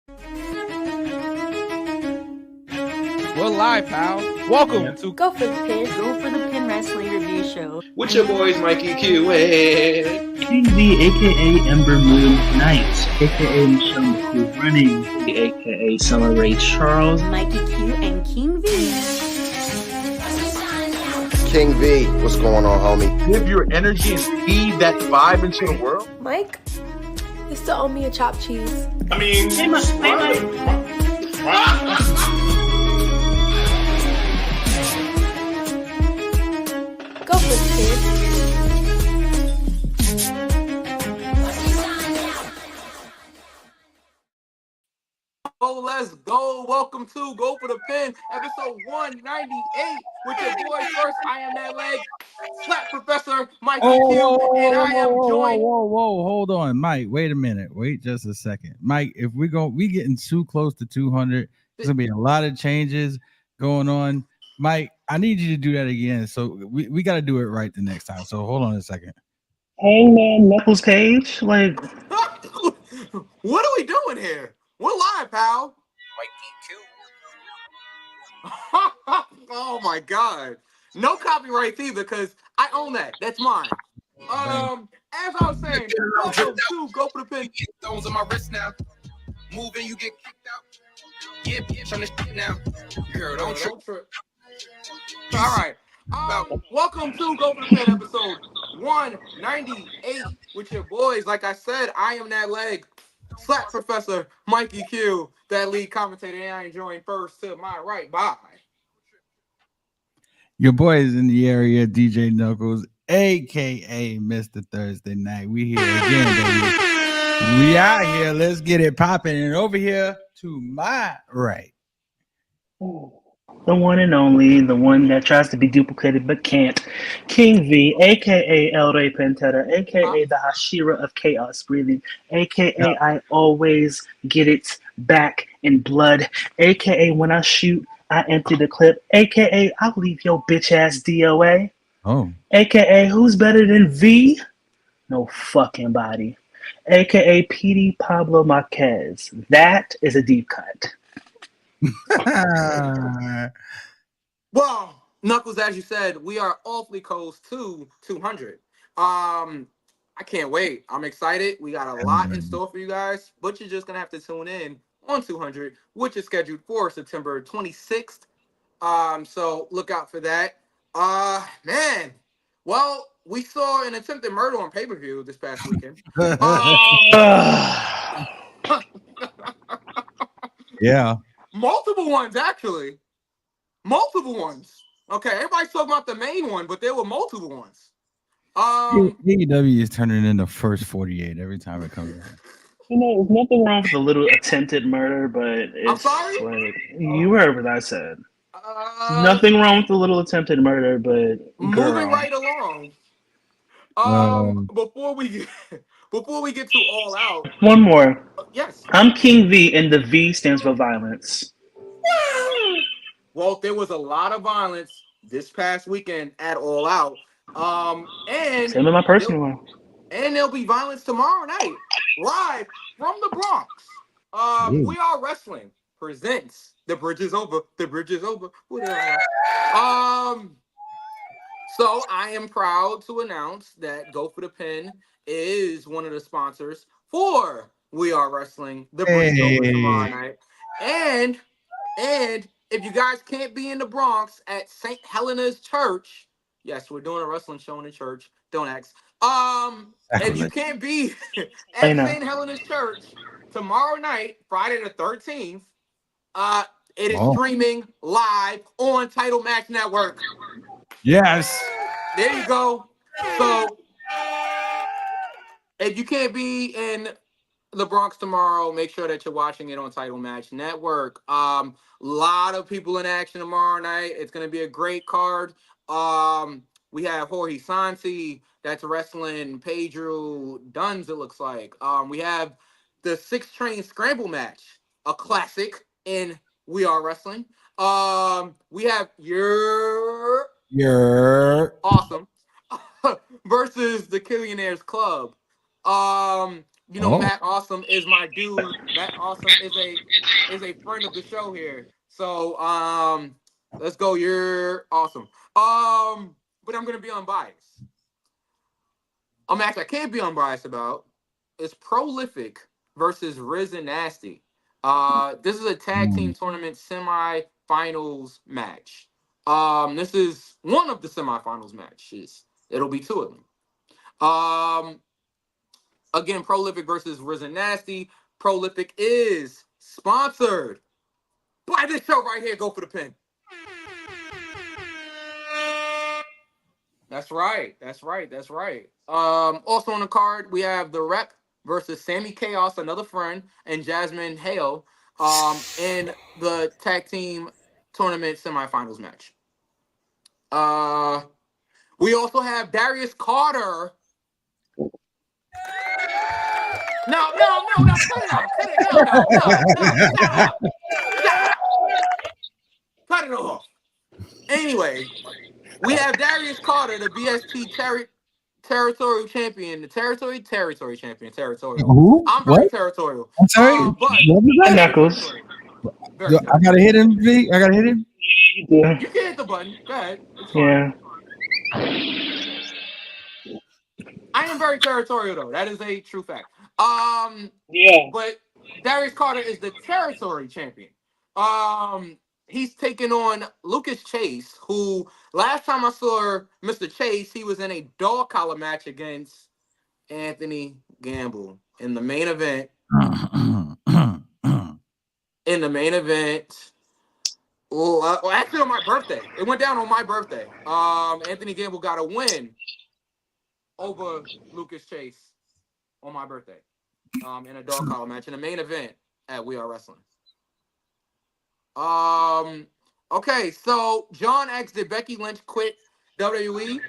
We're live, pal. Welcome to Go for the Pin Wrestling Review Show. With your boys, Mikey Q and King V, aka Ember Moon Knight, aka Michelle McCool Running, aka Summer Ray Charles, Mikey Q and King V. King V, what's going on, homie? Give your energy and feed that vibe into the world. Mike, you still owe me a chopped cheese. I mean, Go for the kid. Oh, let's go. Welcome to Go for the Pin, episode 198. With your boy first, I am that leg, Slap Professor Mikey Q, and I am joined. Whoa, hold on, Mike. Wait a minute. Wait just a second, Mike. If we getting too close to 200, there's gonna be a lot of changes going on. Mike, I need you to do that again. So we got to do it right the next time. So hold on a second. Hangman Knuckles Cage, like What are we doing here? We're live, pal. Mikey Q. Oh my God. No copyrights either, because I own that. That's mine. As I was saying, welcome to Go for the Pin. stones on my wrist now. Moving, you get kicked out. Yeah, turn this shit now. Girl, don't trip. All right. Welcome to Go for the Pin, episode 198 with your boys. Like I said, I am that leg, Slap Professor Mikey Q, that lead commentator, and I am joined first to my right by Your boy is in the area, DJ Knuckles, aka Mr. Thursday Night. We here again, baby. We out here. Let's get it popping. And over here to my right, the one and only, the one that tries to be duplicated but can't, King V, aka El Rey Pantera, aka the Hashira of Chaos Breathing, aka I always get it back in blood, aka when I shoot, I empty the clip, aka I'll leave your bitch ass DOA, aka who's better than V? No fucking body, aka PD Pablo Marquez. That is a deep cut. Well, Knuckles, as you said, we are awfully close to 200. I can't wait. I'm excited. We got a lot in store for you guys, but you're just gonna have to tune in on 200, which is scheduled for September 26th. So look out for that. Man. Well, we saw an attempted murder on pay-per-view this past weekend. yeah. Multiple ones, actually. Multiple ones. Okay, everybody's talking about the main one, but there were multiple ones. AEW is turning in the first 48 every time it comes out. You know, there's nothing wrong with a little attempted murder, but it's I'm sorry? like you heard what I said. Nothing wrong with a little attempted murder, but moving right along. Before we get to All Out. One more. Yes. I'm King V, and the V stands for violence. Well, there was a lot of violence this past weekend at All Out. And same with my personal one. And there'll be violence tomorrow night, live from the Bronx. We Are Wrestling presents The Bridge is Over. The Bridge is Over. So I am proud to announce that Go for the Pin is one of the sponsors for We Are Wrestling. The Bridge is Over tomorrow night. And if you guys can't be in the Bronx at St. Helena's Church, yes, we're doing a wrestling show in the church. Don't ask. If you can't be at St. Helena's Church tomorrow night, Friday the 13th, it is streaming live on Title Match Network. Yes. There you go. So if you can't be in the Bronx tomorrow, make sure that you're watching it on Title Match Network. Lot of people in action tomorrow night. It's going to be a great card. We have Jorge Santi that's wrestling Pedro Duns, it looks like. We have the 6 Train Scramble match, a classic in We Are Wrestling. We have your awesome versus the Killionaires Club. You know, Oh. Matt Awesome is my dude. Matt Awesome is a friend of the show here. So let's go. You're awesome. But I'm gonna be unbiased. A match I can't be unbiased about is Prolific versus Riz and Nasty. This is a tag team tournament semi-finals match. This is one of the semi-finals matches. It'll be two of them. Again, Prolific versus Riz and Nasty. Prolific is sponsored by this show right here. Go for the pin. That's right. That's right. That's right. Also on the card, we have the Rep versus Sammy Chaos, another friend, and Jasmine Hale in the tag team tournament semifinals match. We also have Darius Carter. No, cut it out. Cut it. No. Shut up. Cut it off. Anyway, we have Darius Carter, the BST territorial champion, the territory champion, territorial. Who? I'm What? very territorial. I'm sorry. But What was that? very Knuckles. territorial. Yo, I gotta hit him, V. I gotta hit him. Yeah. You can hit the button. Go ahead. It's fine. I am very territorial though. That is a true fact. Yeah. But Darius Carter is the territory champion. He's taking on Lucas Chase, who last time I saw Mr. Chase, he was in a dog collar match against Anthony Gamble in the main event. Well, actually on my birthday. It went down on my birthday. Anthony Gamble got a win over Lucas Chase on my birthday. In a dog collar match in the main event at We Are Wrestling. Okay, so John asks, did Becky Lynch quit WWE?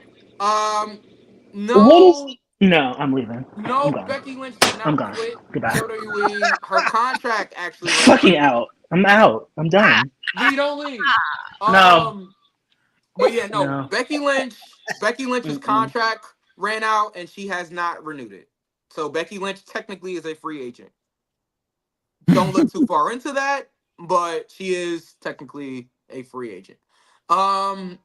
No. No, I'm leaving. No, I'm gone. Becky Lynch did I'm not gone. quit Goodbye. WWE. Her contract actually ran Fucking out. I'm out. I'm done. We don't leave. No. But yeah, no. No. Becky Lynch's contract ran out and she has not renewed it. So Becky Lynch technically is a free agent. Don't look too far into that, but she is technically a free agent. Because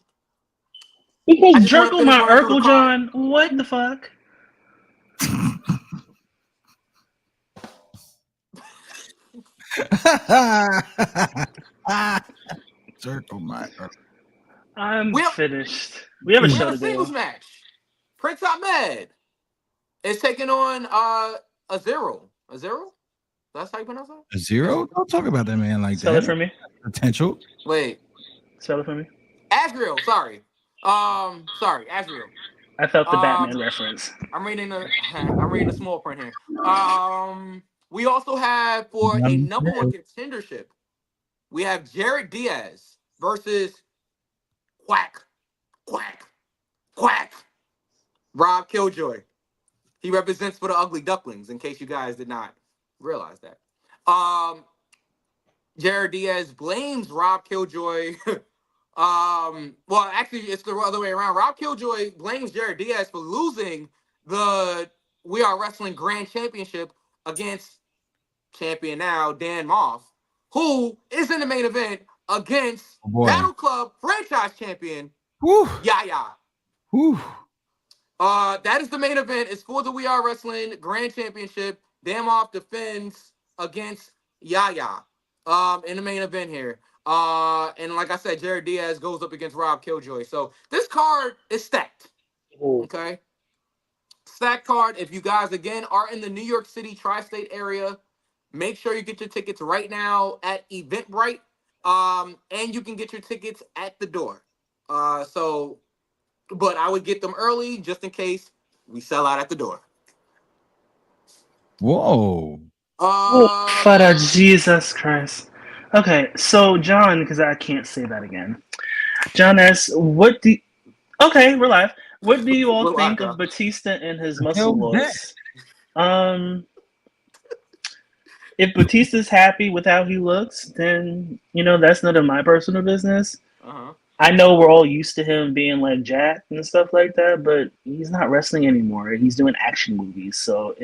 Jerkle my Urkel, John. What the fuck? Circle my Urkel. I'm finished. We have a show a to singles do. match. Prince Ahmed is taking on a zero. A zero? That's how you pronounce it? A zero? Don't talk about that man like Spell that. it for me. Potential. Wait. Spell it for me. Asriel, sorry. Sorry, Asriel. I felt the Batman reference. I'm reading the small print here. We also have for a number one contendership, we have Jared Diaz versus Quack Rob Killjoy. He represents for the Ugly Ducklings, in case you guys did not realize that. Jared Diaz blames Rob Killjoy. Well, actually, it's the other way around. Rob Killjoy blames Jared Diaz for losing the We Are Wrestling Grand Championship against champion now, Dan Moff, who is in the main event against Battle Club franchise champion, Yaya. That is the main event. It's for the We Are Wrestling Grand Championship. Dan Moff defends against Yaya in the main event here. And like I said, Jared Diaz goes up against Rob Killjoy. So this card is stacked. Okay. Stacked card. If you guys, again, are in the New York City tri-state area, make sure you get your tickets right now at Eventbrite. And you can get your tickets at the door. But I would get them early just in case we sell out at the door. Whoa. Father Jesus Christ. Okay, so John, because I can't say that again. John asks, okay, we're live. What do you all think of Batista and his muscle loss? If Batista's happy with how he looks, then, that's none of my personal business. I know we're all used to him being like jacked and stuff like that, but he's not wrestling anymore. He's doing action movies, so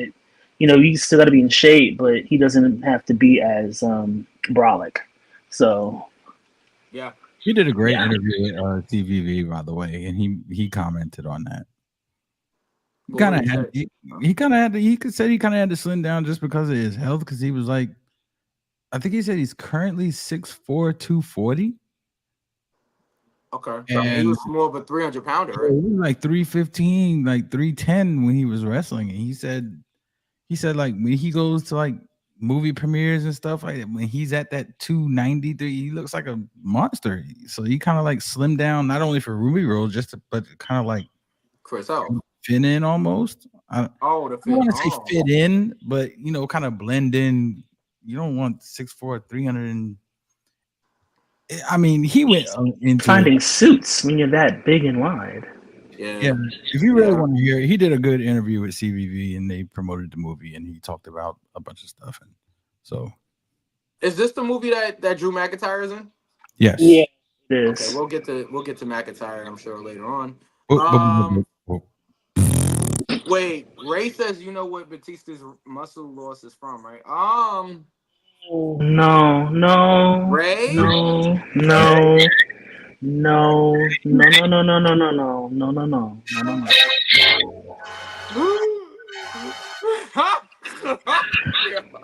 you still got to be in shape, but he doesn't have to be as brolic. So Yeah. He did a great interview with TVV, by the way, and he commented on that. What did he say? He kind of had to. He said he kind of had to slim down just because of his health, because he was like, I think he said he's currently 6'4", 240. Okay. And he was more of a 300-pounder, right? He was like 315, like 310 when he was wrestling. And he said like when he goes to like movie premieres and stuff, like when he's at that 293, he looks like a monster. So he kind of like slimmed down, not only for Ruby Rose, but kind of like Chris Elf. fit in almost. The fit. I want to say fit in, but kind of blend in. You don't want 6'4", 300 and I mean, he went into finding suits when you're that big and wide. Yeah. If you really want to hear, he did a good interview with CVV, and they promoted the movie, and he talked about a bunch of stuff. And so, is this the movie that Drew McIntyre is in? Yes. Yeah, it is. Okay, we'll get to McIntyre, I'm sure, later on. Wait, Ray says you know what Batista's muscle loss is from, right? No. Ray? No.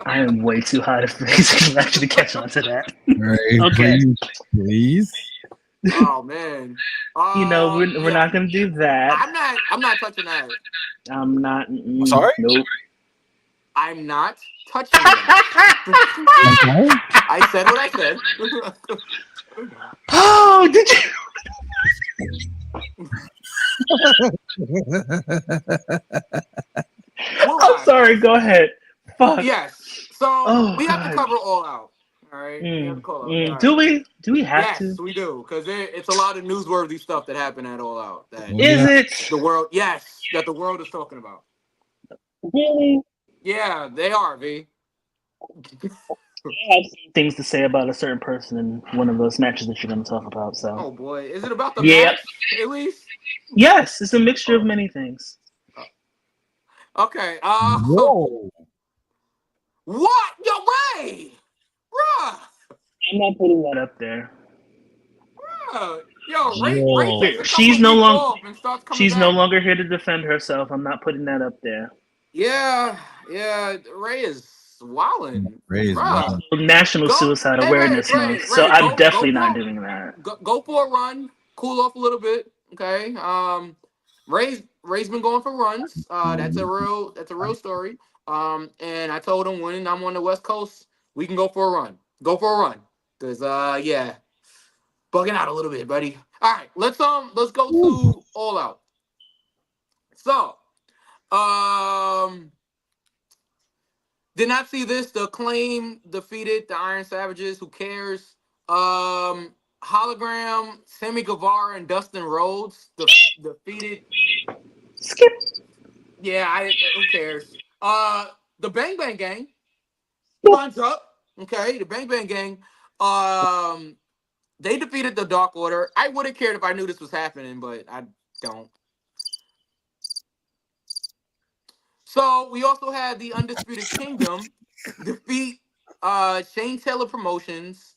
I am way too high to actually catch on to that. Right, okay. Please. Oh man. We're not gonna do that. I'm not touching that. I'm not. Sorry? Nope. I'm not touching that. I said what I said. Oh, did you? I'm sorry. Go ahead. Fuck. Yes. So we have to cover All Out. All right. Do we? Do we have to? Yes, we do, because it's a lot of newsworthy stuff that happened at All Out. Is it the world? Yes, that the world is talking about. Really? Yeah, they are. V. I have some things to say about a certain person in one of those matches that you're going to talk about. So. Oh boy, is it about the match at least? Yes, it's a mixture of many things. Okay. Whoa. What? Yo, Ray! Bruh! I'm not putting that up there. Bruh! Yo, Ray she's no longer here to defend herself. I'm not putting that up there. Yeah, Ray is wilding. Ray is wilding. National Suicide Awareness Month, so I'm definitely not doing that. Go for a run, cool off a little bit, okay? Ray's been going for runs. That's a real story. And I told him when I'm on the West Coast, we can go for a run. Go for a run, cause bugging out a little bit, buddy. All right, let's go to All Out. So, did not see this. The Acclaim defeated the Iron Savages. Who cares? Hologram, Sammy Guevara, and Dustin Rhodes defeated. Skip. Yeah, who cares? The Bang Bang Gang runs up. Okay, the Bang Bang Gang. They defeated the Dark Order. I would have cared if I knew this was happening, but I don't. So we also had the Undisputed Kingdom defeat Shane Taylor Promotions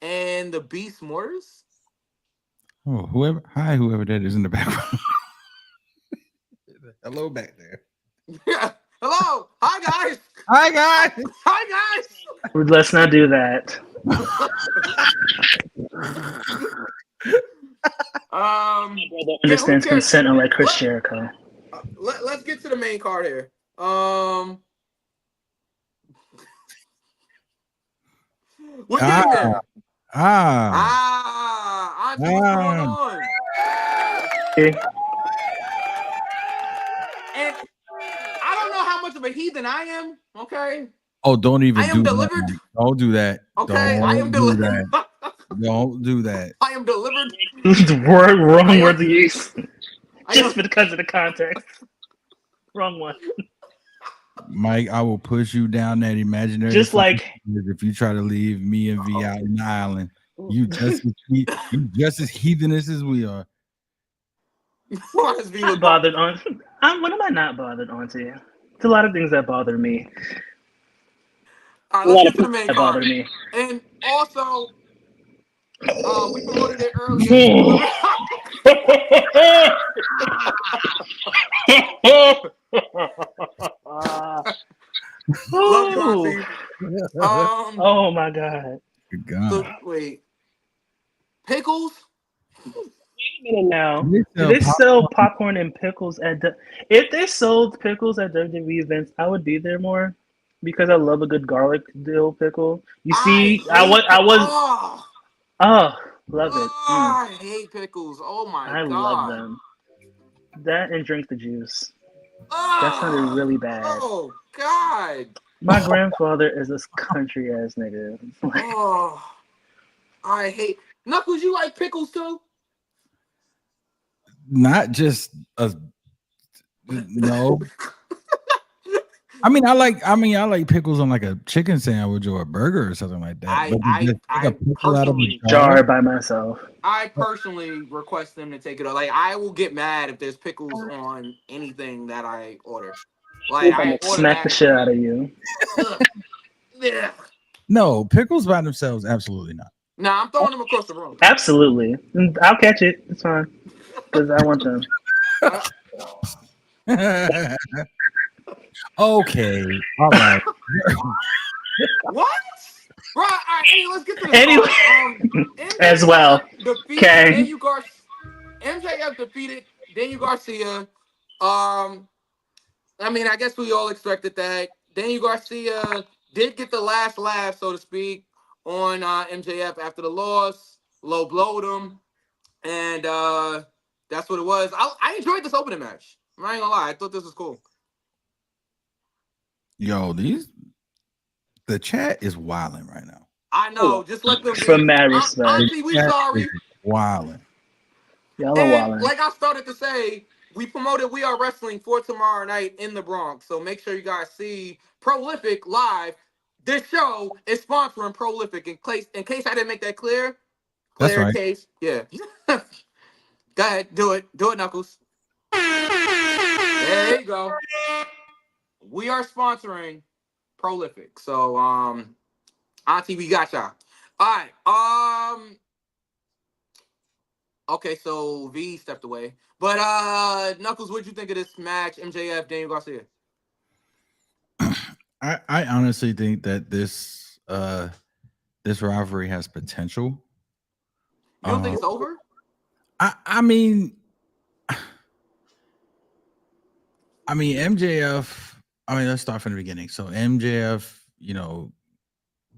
and the Beast Mortars. Oh, whoever that is in the background. Hello back there. Yeah. Hello. Hi guys. Hi guys. Hi guys. Let's not do that. Understands consent unlike Chris Jericho. Let's get to the main card here. What's there? Auntie, what's going on? Okay. And I don't know how much of a heathen I am. Okay. Oh, don't even. I am delivered. That. Don't do that. Okay, I am delivered. Don't do that. I am delivered. The wrong word to use. Just because of the context. Wrong one. Mike, I will push you down that imaginary. Just like if you try to leave me and V out in the island, you just as heathenish as we are. Bothered on. When am I not bothered, Auntie? It's a lot of things that bother me. All right, A let's lot get of to the things main that bother card. me. And also, we promoted it earlier. Love you, Auntie. Oh my god. Good God. So wait, pickles? Wait a minute now. Do they Do sell they sell popcorn? popcorn and pickles at the? If they sold pickles at WWE events, I would be there more because I love a good garlic dill pickle. You I see, hate. I was Oh, oh love it. oh, I hate pickles. Oh my I love god. them. That and drink the juice. That sounded Oh, really bad. oh god. My grandfather is this country ass nigga. Oh, I hate. Knuckles, you like pickles too? Not just a no. I like pickles on like a chicken sandwich or a burger or something like that. But to just take a I pickle out of a personally jar, Jar by myself. I personally request them to take it off. Like I will get mad if there's pickles on anything that I order. Like I'm I gonna smack the shit automatically. out of you. Ugh, ugh. no, pickles by themselves, absolutely not. Nah, I'm throwing them across the room. Absolutely. I'll catch it. It's fine. Because I want them. Okay, all right. What? Right. All right. Hey, let's get to the Anyway, card. as well. Defeated Okay. MJF defeated Daniel Garcia. I mean, I guess we all expected that. Daniel Garcia did get the last laugh, so to speak, on MJF after the loss. Low blowed him, and that's what it was. I enjoyed this opening match. I ain't gonna lie. I thought this was cool. Yo, the chat is wilding right now. I know. Just let them be. From mad respect. Auntie, we sorry. Wilding. Y'all are And wildin'. like I started to say, we promoted We Are Wrestling for tomorrow night in the Bronx. So make sure you guys see Prolific live. This show is sponsoring Prolific. In case I didn't make that clear. That's right. Case. Yeah. Go ahead. Do it. Do it, Knuckles. There you go. We are sponsoring Prolific. So Auntie, we got y'all. All right. Okay, so V stepped away. But Knuckles, what'd you think of this match, MJF, Daniel Garcia? I honestly think that this rivalry has potential. You don't think it's over? I mean MJF. I mean, let's start from the beginning. So MJF,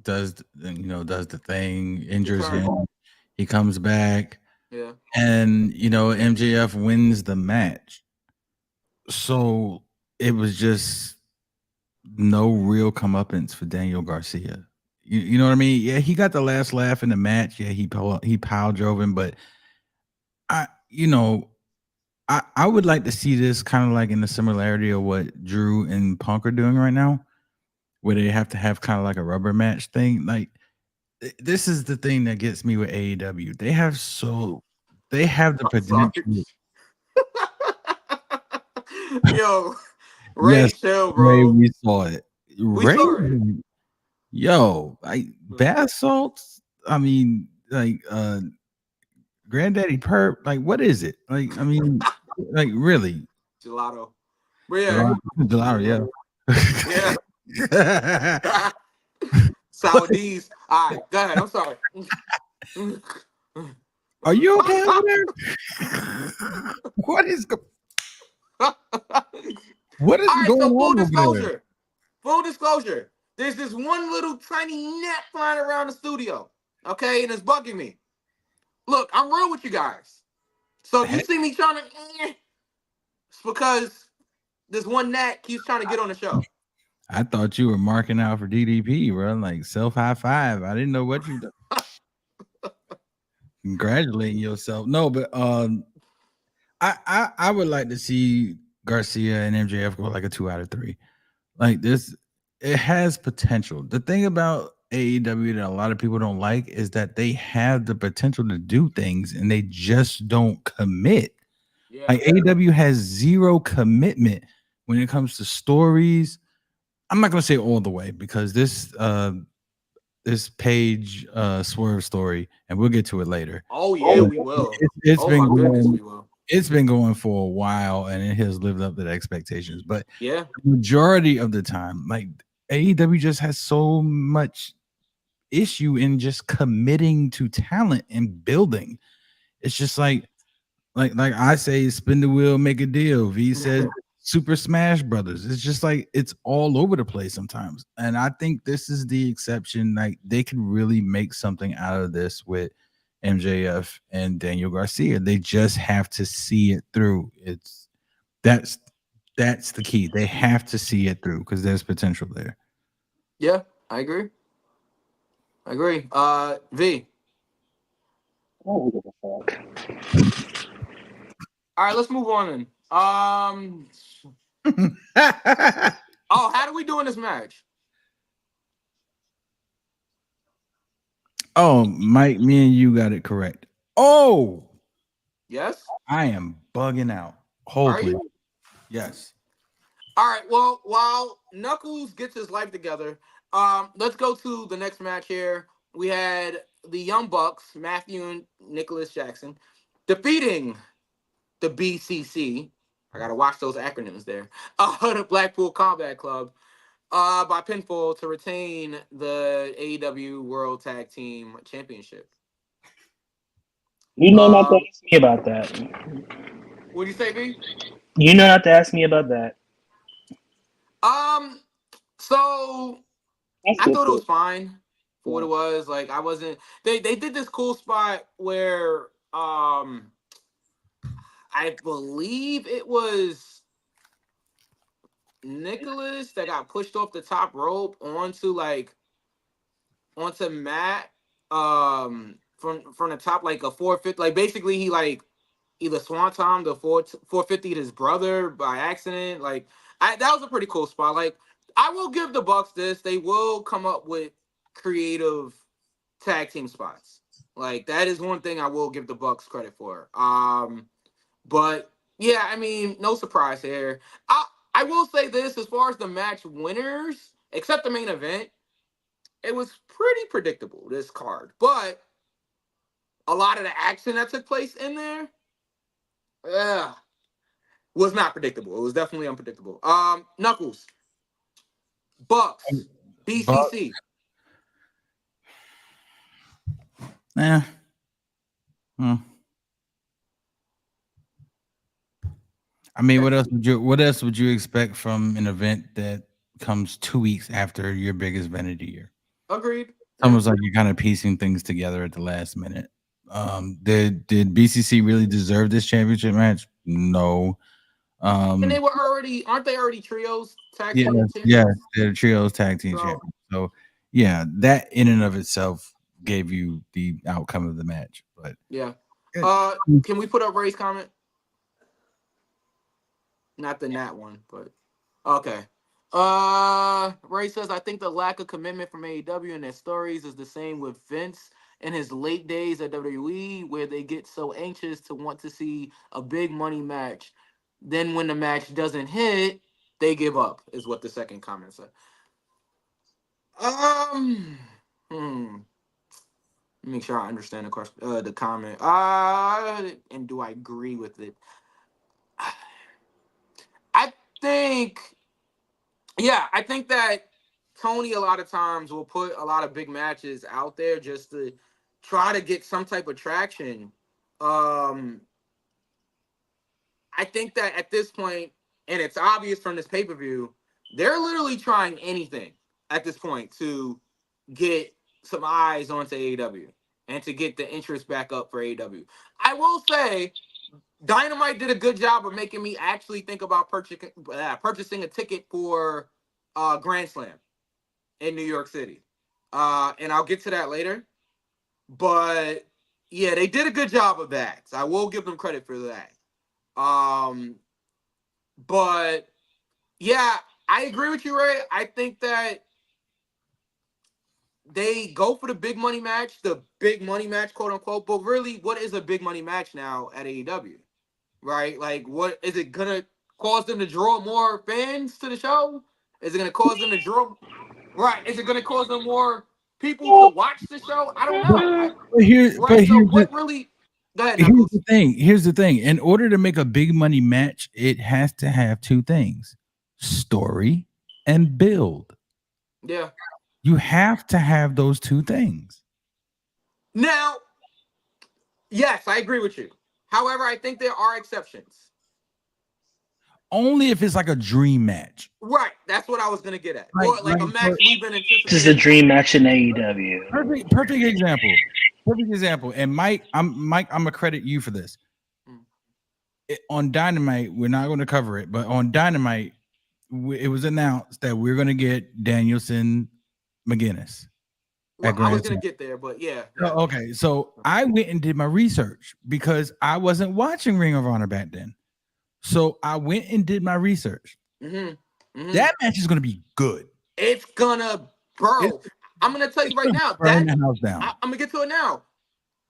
does the thing, injures him. He comes back. Yeah. And MJF wins the match. So it was just no real comeuppance for Daniel Garcia. You know what I mean? Yeah, he got the last laugh in the match. Yeah, he pile drove him, but I would like to see this kind of like in the similarity of what Drew and Punk are doing right now, where they have to have kind of like a rubber match thing. Like this is the thing that gets me with AEW. They have the potential. Yo, Ray, Yes, chill, bro. Ray, we saw it. We saw it. Yo, like bath salts. I mean, like Granddaddy Perp. Like, what is it? Like, I mean, like really? Gelato. But yeah. Gelato, yeah. Yeah. Sour D's. All right, go ahead. I'm sorry. Are you okay over there? What is All right, going so on over there? Full disclosure. There's this one little tiny gnat flying around the studio. Okay, and it's bugging me. Look, I'm real with you guys. So if you see me trying to, it's because this one gnat keeps trying to get on the show. I thought you were marking out for DDP, bro. Like self high five. I didn't know what you done. Congratulating yourself. No, but I would like to see Garcia and MJF go like a 2 out of 3. Like this, it has potential. The thing about AEW that a lot of people don't like is that they have the potential to do things and they just don't commit. Yeah. Like AEW has zero commitment when it comes to stories, I'm not gonna say all the way because this page swerve story, and we'll get to it later. Oh yeah, we will. It's Oh been my goodness, going, we will. it's been going for a while, and it has lived up to the expectations. But Yeah, the majority of the time, like AEW just has so much issue in just committing to talent and building. It's just like I say, spin the wheel, make a deal. V says Super Smash Brothers. It's just like it's all over the place sometimes. And I think this is the exception. Like they could really make something out of this with MJF and Daniel Garcia. They just have to see it through. That's that's the key. They have to see it through because there's potential there. yeah, I agree. I agree. V. Oh, what the fuck? All right, let's move on then. Oh, how do we do in this match? Oh, Mike, me and you got it correct. Oh, Yes. I am bugging out. Hold, Are please. you? Yes. All right. Well, while Knuckles gets his life together, let's go to the next match here. We had the Young Bucks, Matthew and Nicholas Jackson, defeating the BCC. I gotta watch those acronyms there. The Blackpool Combat Club, by pinfall to retain the AEW World Tag Team Championship. You know not to ask me about that. What do you say, B? You know not to ask me about that. So That's I good thought it was shit. fine for what it was. Like I wasn't. They did this cool spot where I believe it was Nicholas that got pushed off the top rope onto Matt from the top like a 450. Like basically he like either swanton the 450 his brother by accident. Like that was a pretty cool spot. Like I will give the Bucks this. They will come up with creative tag team spots. Like that is one thing I will give the Bucks credit for. But yeah, I mean, no surprise here. I will say this as far as the match winners, except the main event, it was pretty predictable, this card. But a lot of the action that took place in there, yeah, was not predictable. It was definitely unpredictable. Knuckles, Bucks, Bucks. BCC. Yeah. Hmm. I mean, what else would you expect from an event that comes 2 weeks after your biggest event of the year? Agreed. It's Yeah. almost like you're kind of piecing things together at the last minute. Did BCC really deserve this championship match? No. And they were aren't they already trios tag Yeah, team yeah, champions? they're trios tag team So champions. So yeah, that in and of itself gave you the outcome of the match. But yeah. Can we put up Ray's comment? Not the Nat one, but okay. Ray says I think the lack of commitment from AEW and their stories is the same with Vince in his late days at WWE, where they get so anxious to want to see a big money match. Then when the match doesn't hit, they give up, is what the second comment said. Hmm. Make sure I understand the question, the comment. And do I agree with it? I think, yeah, I think that Tony a lot of times will put a lot of big matches out there just to try to get some type of traction. Um, I think that at this point, and it's obvious from this pay per view, they're literally trying anything at this point to get some eyes onto AEW and to get the interest back up for AEW. I will say Dynamite did a good job of making me actually think about purchasing a ticket for Grand Slam in New York City. And I'll get to that later. But yeah, they did a good job of that. So I will give them credit for that. But yeah, I agree with you, Ray. I think that they go for the big money match, quote unquote. But really, what is a big money match now at AEW? Right? Like, what is it gonna cause them to draw more fans to the show? Is it going to cause them to draw? Right. Is it going to cause them more people to watch the show? I don't know. But So what really? Go ahead, here's Knuckles. the thing. Here's the thing. In order to make a big money match, it has to have two things: story and build. Yeah. You have to have those two things. Now, yes, I agree with you. However, I think there are exceptions. Only if it's like a dream match. Right. That's what I was going to get at. Right, Or like a right, match we've been This is the anticipating. dream match in AEW. Perfect example. Perfect example. And Mike, I'm gonna credit you for this. On Dynamite, we're not going to cover it, but on Dynamite, it was announced that we're going to get Danielson McGuinness. Well, I was going to get there, but yeah. Oh, okay, so I went and did my research because I wasn't watching Ring of Honor back then. So I went and did my research. That match is going to be good. It's gonna, bro. I'm gonna tell you right now. Burn the house down. I'm gonna get to it now.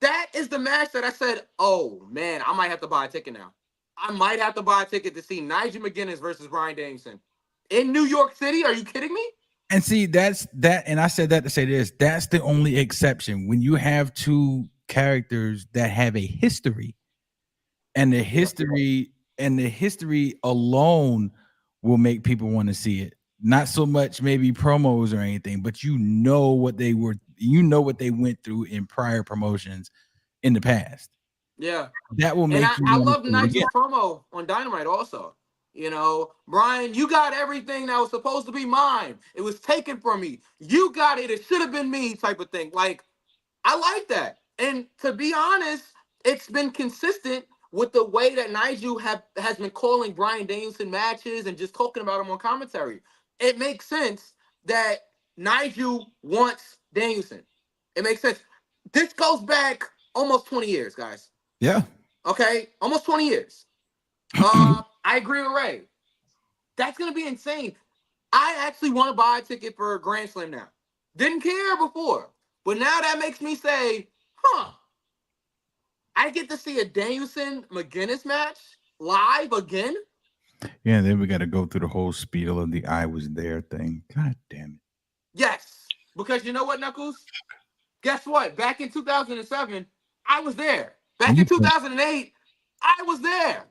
That is the match that I said, oh man, I might have to buy a ticket now. I might have to buy a ticket to see Nigel McGuinness versus Bryan Danielson in New York City. Are you kidding me? And see, that's that. And I said that to say this. That's the only exception when you have two characters that have a history, and the history alone will make people want to see it. Not so much maybe promos or anything, but you know what they went through in prior promotions in the past. Yeah, that will make. And I love Nigel's promo on Dynamite also. You know, Brian, you got everything that was supposed to be mine. It was taken from me. You got it. It should have been me, type of thing. Like, I like that. And to be honest, it's been consistent with the way that Nigel has been calling Bryan Danielson matches and just talking about him on commentary. It makes sense that Nigel wants Danielson. It makes sense. This goes back almost 20 years, guys. Yeah. Okay, almost 20 years. I agree with Ray. That's gonna be insane. I actually want to buy a ticket for a Grand Slam now. Didn't care before, but now that makes me say, I get to see a Danielson McGuinness match live again. Yeah, then we got to go through the whole spiel of the "I was there" thing. God damn it. Yes, because you know what, Knuckles? Guess what? Back in 2007, I was there. Back in 2008, I was there.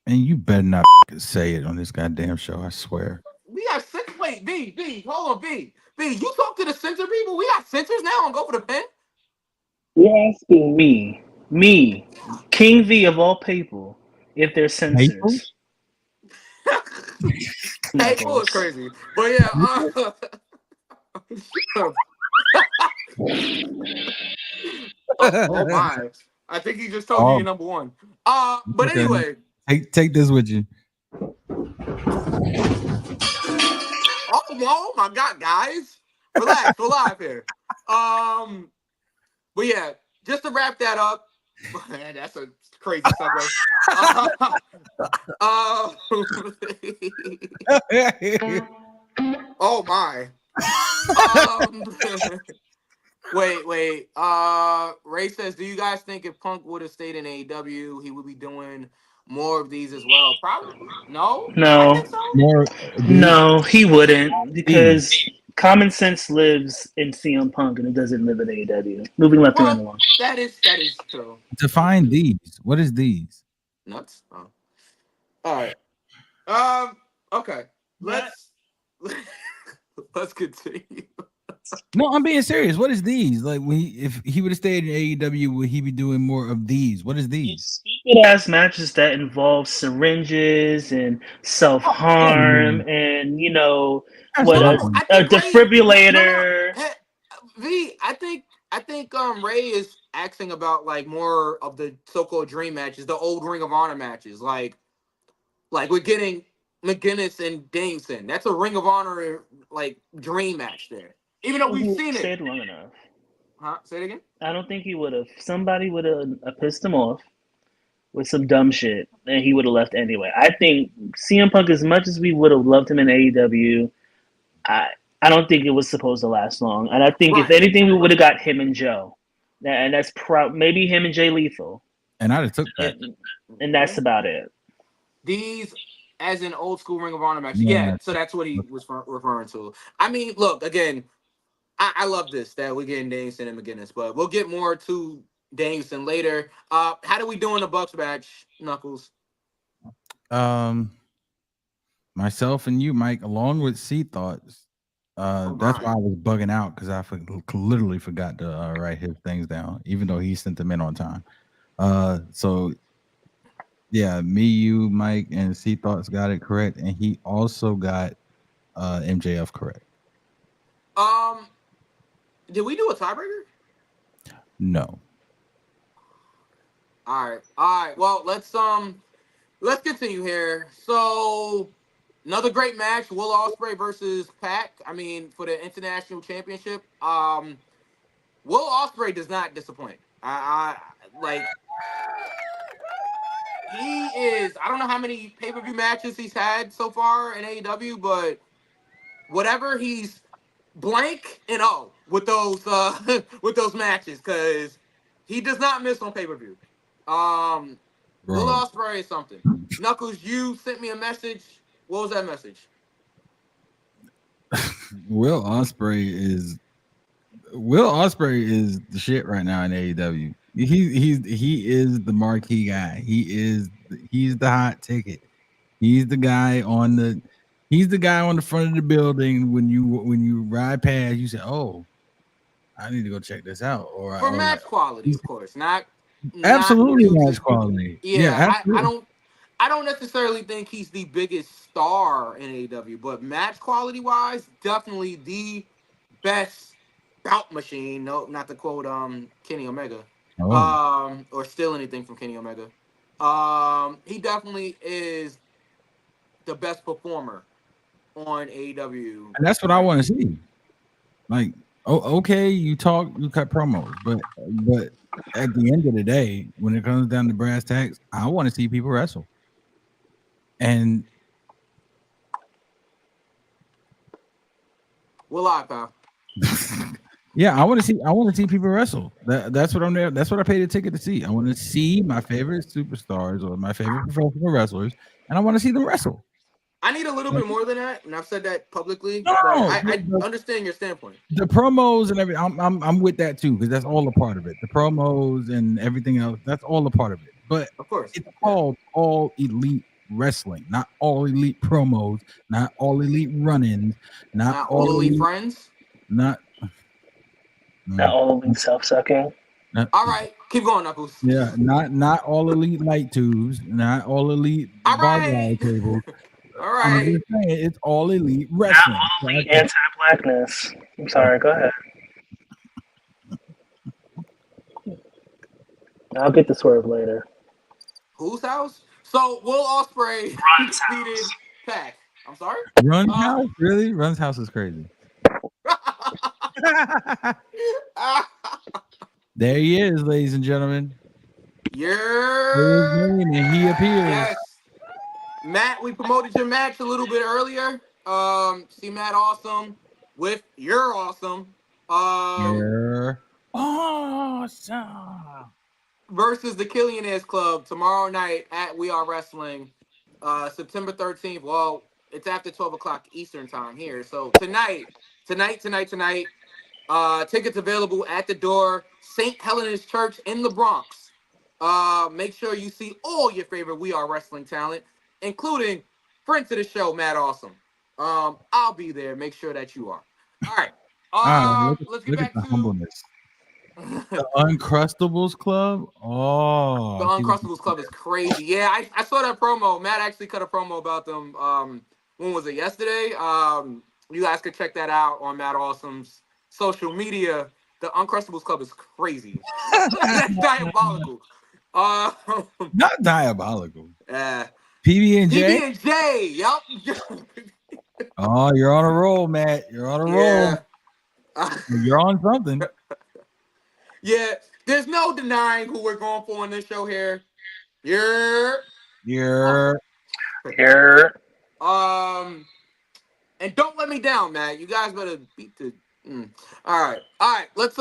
And you better not say it on this goddamn show, I swear. We have censors. Wait, B, hold on, B. You talk to the censor people? We got censors now on Go for the Pen? You're asking me, King V of all people, if they're censors. Hateful is crazy. But yeah, oh my. I think he just told you you're number one. But okay. Anyway. Take this with you. Oh my God, guys. Relax, we're live here. But yeah, just to wrap that up. Man, that's a crazy segue. Oh my. Wait. Ray says, do you guys think if Punk would have stayed in AEW, he would be doing more of these as well? Probably. No. I think so. No, he wouldn't, because common sense lives in CM Punk and it doesn't live in AEW. Moving left and along. That is true. Define these. What is these? Nuts. Oh. All right. Okay. Let's continue. No, I'm being serious. What is these? Like, if he would have stayed in AEW, would he be doing more of these? What is these? Stupid ass matches that involve syringes and self-harm and a defibrillator. I think Ray is asking about like more of the so-called dream matches, the old Ring of Honor matches, like we're getting McGuinness and Danielson. That's a Ring of Honor like dream match there. Even though we've seen it. Stayed long enough. Huh? Say it again? I don't think he would have. Somebody would have pissed him off with some dumb shit, and he would have left anyway. I think CM Punk, as much as we would have loved him in AEW, I don't think it was supposed to last long. And I think if anything, we would have got him and Joe. And that's maybe him and Jay Lethal. And I'd have took that. And that's about it. These as an old school Ring of Honor match. Yeah. Yeah, so that's what he was referring to. I mean, look again. I love this that we're getting Danielson and McGinnis, but we'll get more to Danielson later. How do we do in the Bucks match, Knuckles? Myself and you, Mike, along with C Thoughts. That's why I was bugging out because I literally forgot to write his things down, even though he sent them in on time. So yeah, me, you, Mike, and C Thoughts got it correct, and he also got MJF correct. Did we do a tiebreaker? No. All right. Well, let's continue here. So another great match: Will Ospreay versus Pac. I mean, for the international championship. Will Ospreay does not disappoint. I like. He is. I don't know how many pay-per-view matches he's had so far in AEW, but whatever he's blank and with those with those matches, because he does not miss on pay-per-view. Will Ospreay is something. Knuckles, you sent me a message. What was that message? Will Ospreay is the shit right now in AEW. He is the marquee guy. He's the hot ticket. He's the guy on the front of the building when you ride past. You say, "Oh, I need to go check this out." Or For match quality, of course, not absolutely not match quality. Yeah, I don't necessarily think he's the biggest star in AEW, but match quality wise, definitely the best bout machine. No, not to quote Kenny Omega. Or steal anything from Kenny Omega. He definitely is the best performer on AEW. And that's what I want to see. Like, okay, you cut promos, but at the end of the day, when it comes down to brass tacks, I want to see people wrestle. And we're live, pal. Yeah, I want to see people wrestle. That's what I'm there. That's what I paid a ticket to see. I want to see my favorite superstars or my favorite professional wrestlers, and I want to see them wrestle. I need a little bit more than that, and I've said that publicly. No, I understand your standpoint. The promos and everything, I'm with that too, because that's all a part of it. The promos and everything else, that's all a part of it. But of course, it's called all elite wrestling, not all elite promos, not all elite run-ins, not all elite friends, not all elite self-sucking. All right, keep going, Knuckles. Yeah, not all elite light tubes, not all elite right. tables. All right, I'm just saying it's all elite wrestling. Not all elite anti-blackness. I'm sorry. Go ahead. I'll get the swerve later. Whose house? So Will Ospreay defeated Pac. I'm sorry. Run's house, really? Run's house is crazy. There he is, ladies and gentlemen. Yeah. And he appears. Yes. Matt, we promoted your match a little bit earlier. See Matt Awesome with You're Awesome. You're awesome. Versus the Killionaires Club tomorrow night at We Are Wrestling, September 13th. Well, it's after 12 o'clock Eastern time here. So tonight. Tickets available at the door. St. Helena's Church in the Bronx. Make sure you see all your favorite We Are Wrestling talent, including friends of the show, Matt Awesome. I'll be there. Make sure that you are. All right. Let's get back to humbleness. The Uncrustables Club. Oh, the Uncrustables Club is crazy. Yeah, I saw that promo. Matt actually cut a promo about them. When was it? Yesterday. You guys could check that out on Matt Awesome's social media. The Uncrustables Club is crazy. That's diabolical. Not diabolical. PB&J. PB&J. Yep. Oh, you're on a roll, Matt. You're on a roll. You're on something. Yeah, there's no denying who we're going for on this show here. Yeah. And don't let me down, Matt. You guys better beat the. All right. Let's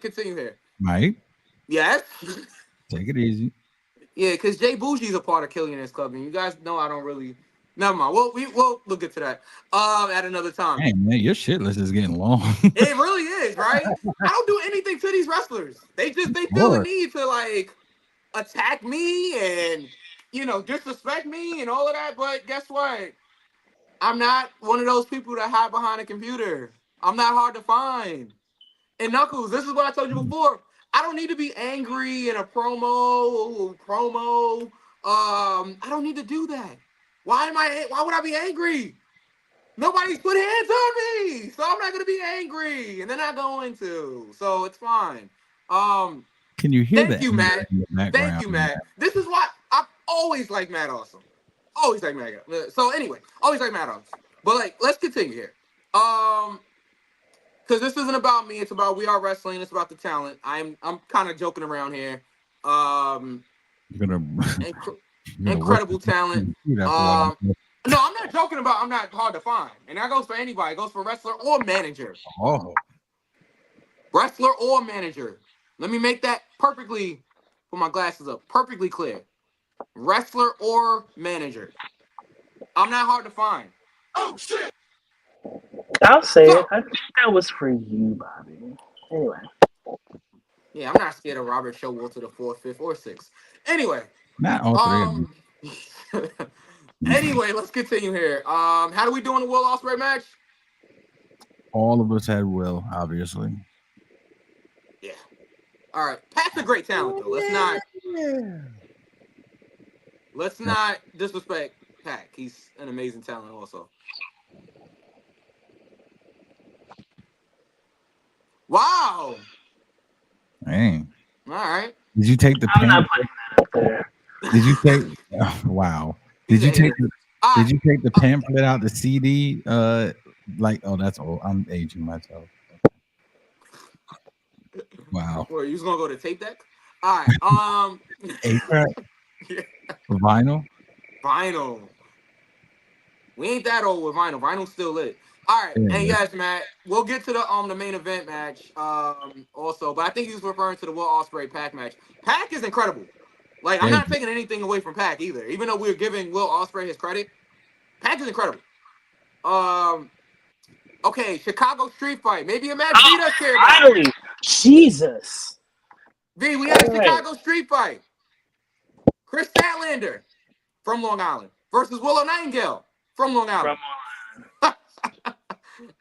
continue here. Mike. Yes. Take it easy. Yeah, because Jay Bougie's a part of Killionaires Club, and you guys know I don't really Never mind. We'll get to that at another time. Hey man, your shit list is getting long. It really is, right? I don't do anything to these wrestlers. They feel the Lord. need to like attack me and disrespect me and all of that. But guess what? I'm not one of those people that hide behind a computer. I'm not hard to find. And Knuckles, this is what I told you before. I don't need to be angry in a promo. I don't need to do that. Why would I be angry? Nobody's put hands on me, so I'm not gonna be angry, and they're not going to. So it's fine. Can you hear Thank that you, Matt. in the background? Thank you, Matt. This is why I've always liked Matt Awesome. Always like Matt. So anyway, always like Matt Awesome. But like, let's continue here. Because this isn't about me. It's about We Are Wrestling. It's about the talent. I'm kind of joking around here. You're gonna Incredible talent. after a while. No, I'm not joking about. I'm not hard to find, and that goes for anybody. It goes for wrestler or manager. Oh, Wrestler or manager. Let me make that perfectly. Put my glasses up. Perfectly clear. Wrestler or manager. I'm not hard to find. Oh shit! I'll say it. I think that was for you, Bobby. Anyway. Yeah, I'm not scared of Robert Showalter the 4th, 5th, or 6th. Anyway. not all three of them. Anyway, let's continue here. How do we do in the Will Ospreay match? All of us had Will, obviously. Yeah. All right. Pat's a great talent, though. Let's not disrespect Pat. He's an amazing talent, also. Wow. Dang. All right. Did you take the I'm not pamphlet? putting that up there. Did you take? Oh, wow. Did you take? Did you take the pamphlet out the CD? Like, oh, that's old. I'm aging myself. Wow. Well, you was gonna go to tape deck? All right. A-track? Yeah. Vinyl? Vinyl. We ain't that old with vinyl. Vinyl's still lit. All right, Yeah. and yes, Matt, we'll get to the main event match also, but I think he was referring to the Will Ospreay Pac match. Pac is incredible. Like, I'm not taking anything away from Pac either, even though we're giving Will Ospreay his credit. Pac is incredible. Okay, Chicago Street Fight. Maybe a match V does care about. Finally! Jesus! V, we had a All right. Chicago Street Fight. Chris Statlander from Long Island versus Willow Nightingale from Long Island.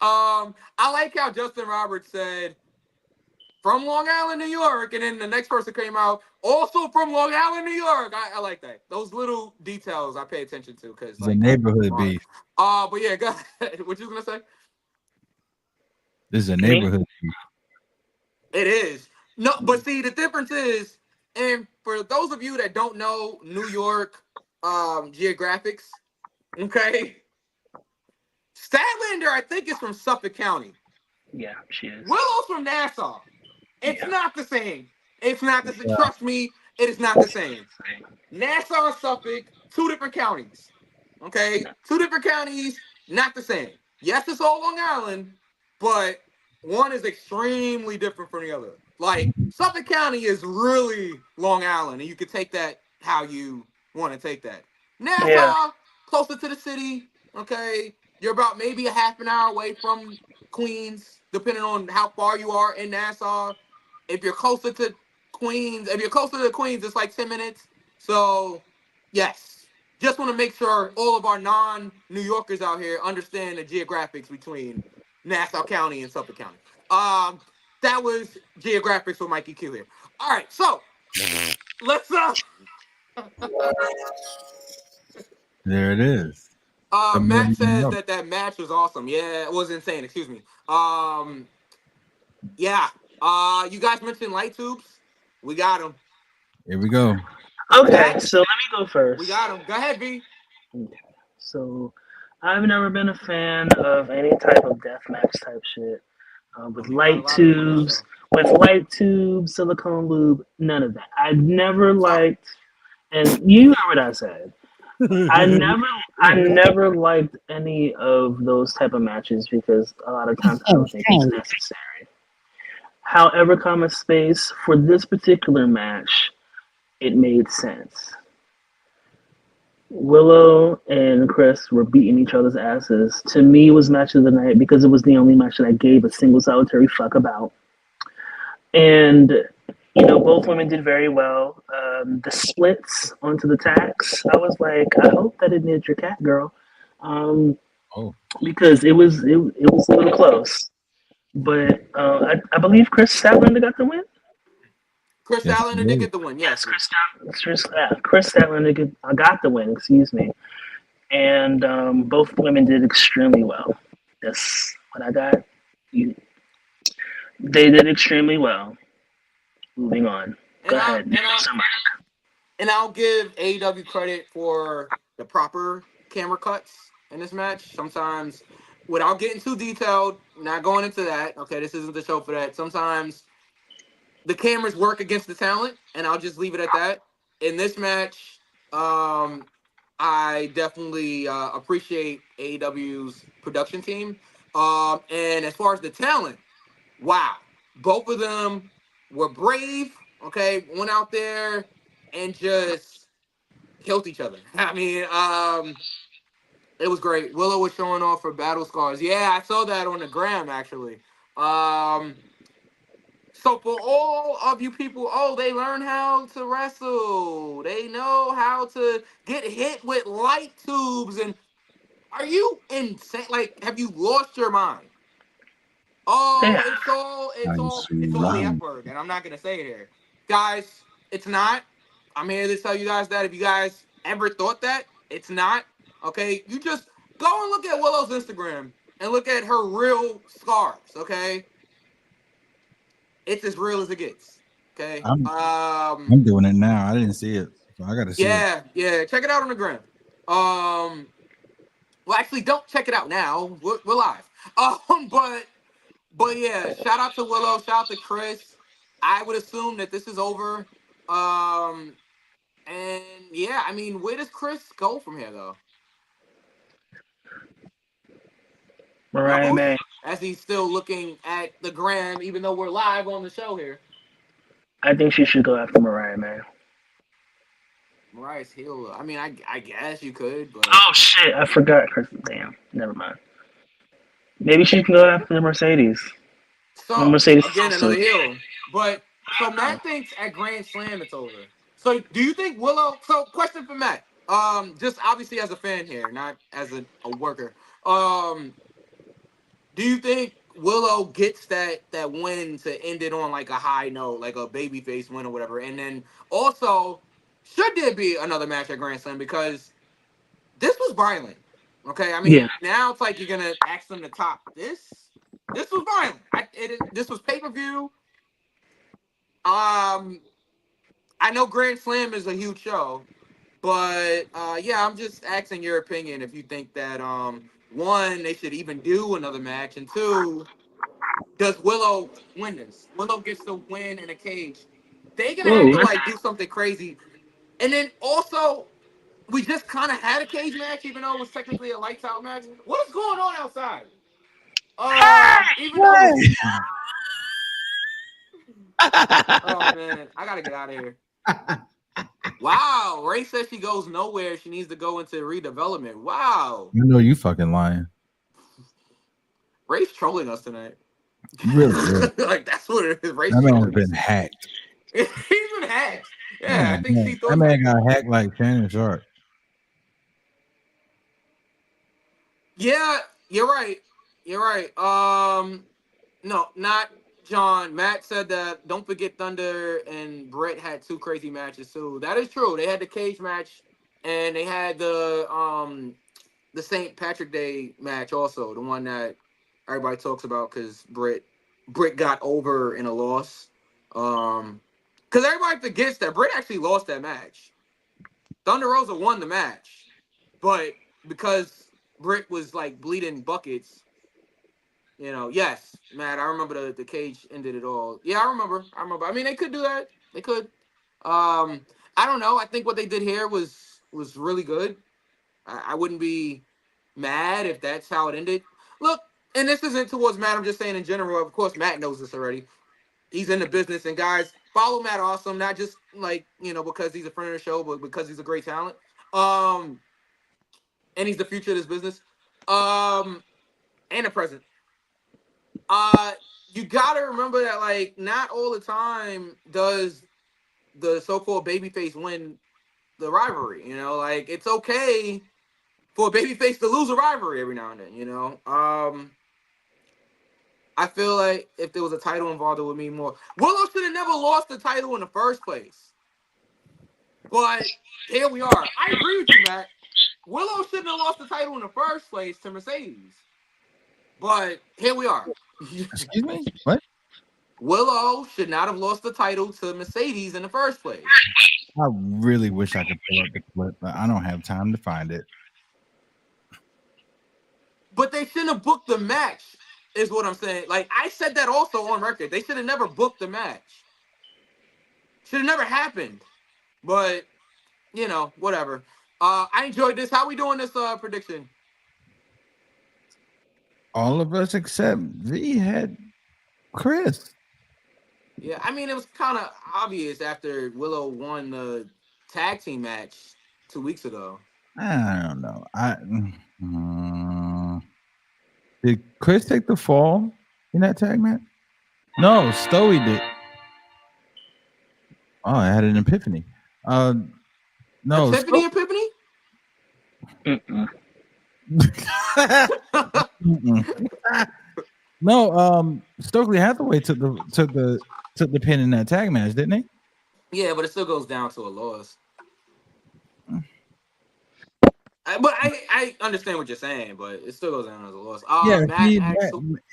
I like how Justin Roberts said from Long Island, New York, and then the next person came out also from Long Island, New York. I like that. Those little details I pay attention to because It's a neighborhood beef. But yeah, go ahead. What you was gonna say? This is a neighborhood beef. It is. No, but see, the difference is, and for those of you that don't know New York geographics, okay, Statlander, I think, is from Suffolk County. Yeah, she is. Willow's from Nassau. It's not the same. It's not the same. Yeah. Trust me, it is not the same. Nassau and Suffolk, 2 different counties. Okay? 2 different counties, not the same. Yes, it's all Long Island, but one is extremely different from the other. Like, Suffolk County is really Long Island, and you can take that how you want to take that. Nassau, closer to the city, okay? You're about maybe a half an hour away from Queens, depending on how far you are in Nassau. If you're closer to Queens, it's like 10 minutes. So, yes. Just want to make sure all of our non-New Yorkers out here understand the geographics between Nassau County and Suffolk County. That was geographics with Mikey Q here. All right, so let's There it is. Matt says that match was awesome. Yeah, it was insane. Excuse me. Yeah. You guys mentioned light tubes. We got them. Here we go. Okay, so let me go first. We got them. Go ahead, B. Okay. So, I've never been a fan of any type of deathmatch type shit. With light tubes, silicone lube, none of that. I've never liked, and you know what I said. I never liked any of those type of matches because a lot of times I don't think it's necessary. However, common space for this particular match, it made sense. Willow and Chris were beating each other's asses. To me, it was match of the night because it was the only match that I gave a single solitary fuck about. And both women did very well. The splits onto the tacks, I was like, I hope that didn't hit your cat, girl, Oh, because it was a little close. But I believe Chris Statlander got the win. Chris yes, Allen it did is. get the win. Yes, Yes. Chris Statlander got the win. Excuse me. And both women did extremely well. That's what I got. You, they did extremely well. Moving on. Go And I ahead. and I and I'll give AEW credit for the proper camera cuts in this match. Sometimes, without getting too detailed, not going into that. Okay, this isn't the show for that. Sometimes the cameras work against the talent, and I'll just leave it at that. In this match, I definitely appreciate AEW's production team. And as far as the talent, wow, both of them were brave. Okay, went out there and just killed each other. I mean, it was great. Willow was showing off her battle scars. Yeah, I saw that on the gram actually. Um, so for all of you people, oh, they learn how to wrestle. They know how to get hit with light tubes. And are you insane? Like, have you lost your mind? Yeah. Oh, Nice it's all the F round. word, and I'm not gonna say it here, guys. It's not. I'm here to tell you guys that if you guys ever thought that, it's not. Okay, you just go and look at Willow's Instagram and look at her real scars. Okay, it's as real as it gets. Okay. I'm doing it now. I didn't see it, so I got to see it. Yeah. Check it out on the gram. Well, actually, don't check it out now. We're live. But yeah, shout out to Willow, shout out to Chris. I would assume that this is over. Um, and yeah, I mean, where does Chris go from here, though? Mariah Knuckles, May. as he's still looking at the gram, even though we're live on the show here. I think she should go after Mariah May. Mariah's heel. I mean, I guess you could, but Oh shit! I forgot. Chris. Damn. Never mind. Maybe she can go after Mercedes. No, so Mercedes is again, also. another heel. But so Matt thinks at Grand Slam it's over. So do you think Willow? So question for Matt. Just obviously as a fan here, not as a worker. Um, do you think Willow gets that win to end it on like a high note, like a babyface win or whatever? And then also, should there be another match at Grand Slam because this was violent? Okay, I Yeah. mean now it's like you're gonna ask them to top this. This was violent. This was pay per view. Um, I know Grand Slam is a huge show, but yeah, I'm just asking your opinion if you think that one they should even do another match, and two, does Willow win this? Willow gets the win in a cage. They're gonna have Whoa. to like do something crazy, and then also we just kind of had a cage match, even though it was technically a lights out match. What is going on outside? Even though it was. Oh man, I gotta get out of here. Wow, Ray says she goes nowhere. She needs to go into redevelopment. Wow, I know you fucking lying. Ray's trolling us tonight. Really, really. Like that's what it is. Ray's That man has trolling us. been hacked. He's been hacked. Yeah, Yeah, I think she that thought. man got hacked like Shannon Sharp. Yeah, you're right. You're right. No, not John. Matt said that. Don't forget Thunder and Brett had two crazy matches too. That is true. They had the cage match, and they had the St. Patrick Day match also, the one that everybody talks about because Britt got over in a loss. Because everybody forgets that Britt actually lost that match. Thunder Rosa won the match, but because Britt was like bleeding buckets, yes, Matt, I remember the cage ended it all. Yeah, I remember. I mean, they could do that. They could. I don't know. I think what they did here was really good. I wouldn't be mad if that's how it ended. Look, and this isn't towards Matt. I'm just saying in general. Of course, Matt knows this already. He's in the business, and guys, follow Matt Awesome, not just like because he's a friend of the show, but because he's a great talent. And he's the future of this business. And the present. You gotta remember that, like, not all the time does the so-called babyface win the rivalry. You know, like, it's okay for a babyface to lose a rivalry every now and then. You know, I feel like if there was a title involved, it would mean more. Willow should have never lost the title in the first place. But here we are. I agree with you, Matt. Willow shouldn't have lost the title in the first place to Mercedes. But here we are. Excuse me? What? Willow should not have lost the title to Mercedes in the first place. I really wish I could pull up the clip, but I don't have time to find it. But they shouldn't have booked the match, is what I'm saying. Like, I said that also on record. They should have never booked the match. Should have never happened. But, you know, whatever. I enjoyed this. How we doing this prediction? All of us except V had Chris. Yeah, I mean, it was kind of obvious after Willow won the tag team match 2 weeks ago. I don't know. Did Chris take the fall in that tag match? No, Stoey did. Oh, I had an epiphany. No, Epiphany? No, Stokely Hathaway took the pin in that tag match, didn't he? Yeah, but it still goes down to a loss. But I understand what you're saying, but it still goes down as a loss.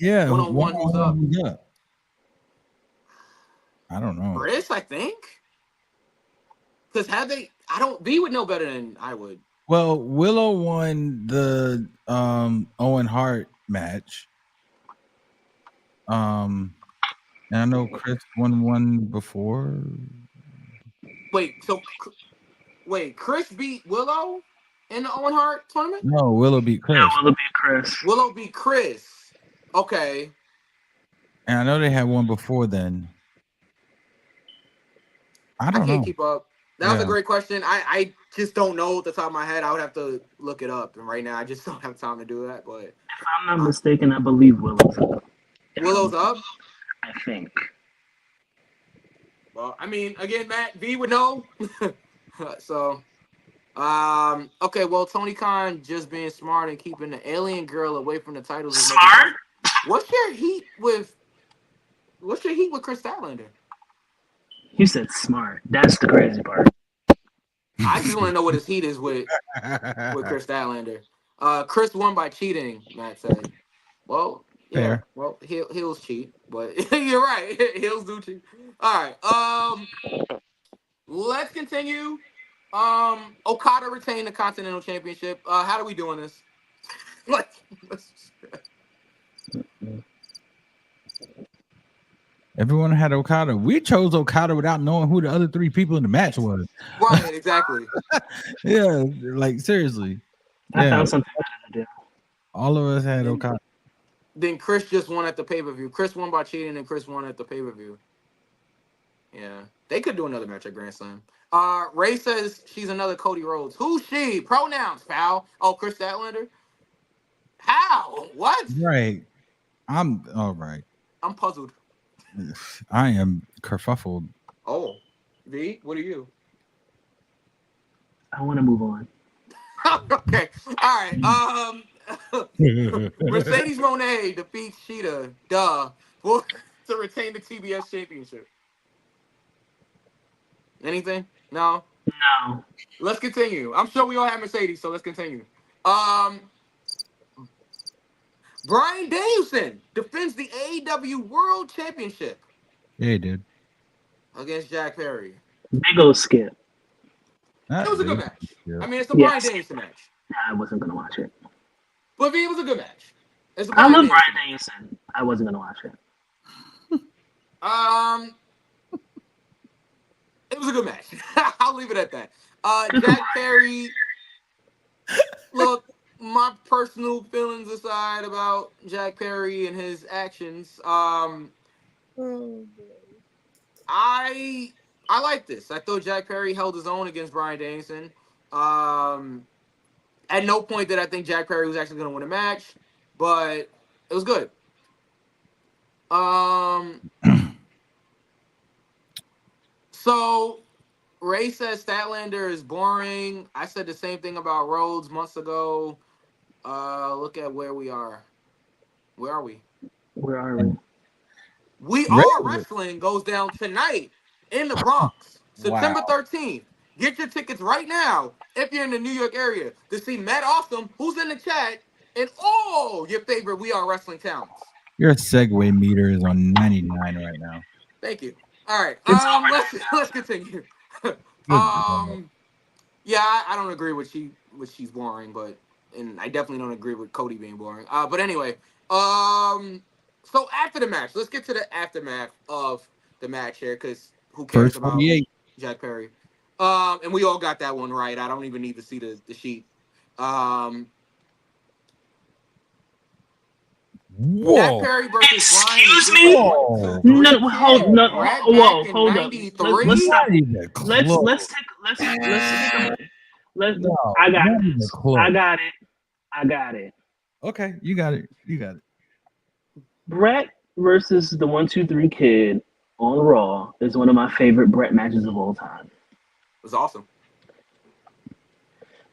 Yeah, one-on-one, who's up? Yeah. I don't know. Chris, I think. Because V would know better than I would. Well, Willow won the Owen Hart match. And I know Chris won one before. Wait, Chris beat Willow in the Owen Hart tournament? No, Willow beat Chris. Willow beat Chris. Okay. And I know they had one before then. I can't keep up. That was a great question. I just don't know at the top of my head. I would have to look it up. And right now, I just don't have time to do that. But if I'm not mistaken, I believe Willow's up. Willow's up? I think. Well, I mean, again, Matt, V would know. So, okay, well, Tony Khan just being smart and keeping the alien girl away from the titles. Smart? What's your heat with Chris Statlander? You said smart. That's the crazy part. I just want to know what his heat is with Chris Statlander. Chris won by cheating, Matt said. Well, yeah. Fair. Well, heels cheat, but you're right. Heels do cheat. All right. Let's continue. Okada retained the Continental Championship. How are we doing this? Everyone had Okada. We chose Okada without knowing who the other three people in the match was. Right, exactly. Yeah, like seriously. I found something to do. All of us had Okada. Then Chris just won at the pay-per-view. Chris won by cheating, and Chris won at the pay-per-view. Yeah. They could do another match at Grand Slam. Ray says she's another Cody Rhodes. Who's she? Pronouns, pal. Oh, Chris Statlander? How? What? Right. I'm all right. I'm puzzled. I am kerfuffled. Oh. V, what are you? I want to move on. Okay. All right. Mercedes Moné defeats Sheeta, to retain the TBS championship. Anything? No? No. Let's continue. I'm sure we all have Mercedes, so let's continue. Bryan Danielson defends the AEW World Championship. Yeah, he did. Against Jack Perry. Big ol' skip. It was a good match. Yeah. I mean, it's a Bryan Danielson match. I wasn't going to watch it. But it was a good match. I love Bryan Danielson. I wasn't going to watch it. It was a good match. I'll leave it at that. Jack Perry. Look, my personal feelings aside about Jack Perry and his actions, I like this. I thought Jack Perry held his own against Bryan Danielson. At no point did I think Jack Perry was actually going to win a match, but it was good. So Ray says Statlander is boring. I said the same thing about Rhodes months ago. Look at where we are. Where are we? Where are we? We Are Wrestling goes down tonight in the Bronx, September 13th. Get your tickets right now if you're in the New York area to see Matt Awesome, who's in the chat, and all your favorite We Are Wrestling talents. Your segue meter is on 99 right now. Thank you. All right. Let's continue. Yeah, I don't agree with she's boring, and I definitely don't agree with Cody being boring. But anyway, so after the match, let's get to the aftermath of the match here, because who cares about Jack Perry? And we all got that one right. I don't even need to see the sheet. Whoa. Jack Perry versus Excuse Brian. me? No, hold up. Let's stop. Let's take a minute. I got it. Okay, you got it. Brett versus the 1-2-3 Kid on Raw is one of my favorite Brett matches of all time. It was awesome.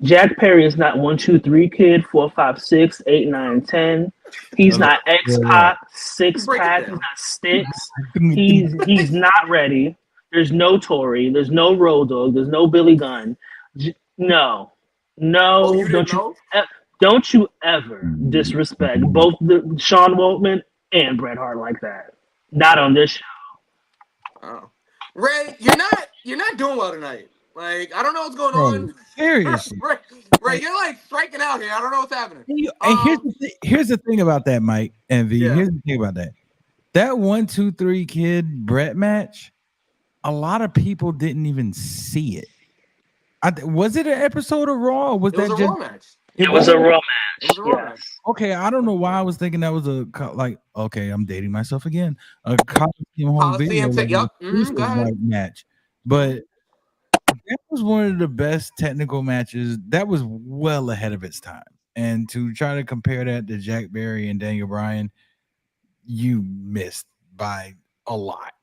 Jack Perry is not 1-2-3 Kid, 4, 5, 6, 8, 9, 10. He's not X-Pac, 6-pack. He's not Sticks. He's not ready. There's no Tory. There's no Road Dogg. There's no Billy Gunn. No. Don't you ever disrespect both Sean Waltman and Bret Hart like that. Not on this show. Oh. Ray, you're not doing well tonight. Like, I don't know what's going on. Seriously. Ray, you're like striking out here. I don't know what's happening. And here's the thing about that, Mike and V. Yeah. Here's the thing about that. That 1-2-3 Kid Brett match, a lot of people didn't even see it. Was it an episode of Raw? Or was it was that a just Raw match? It was a Raw match. Okay, I don't know why I was thinking that was okay, I'm dating myself again. A Coliseum home video match. But that was one of the best technical matches. That was well ahead of its time. And to try to compare that to Jack Barry and Daniel Bryan, you missed by a lot.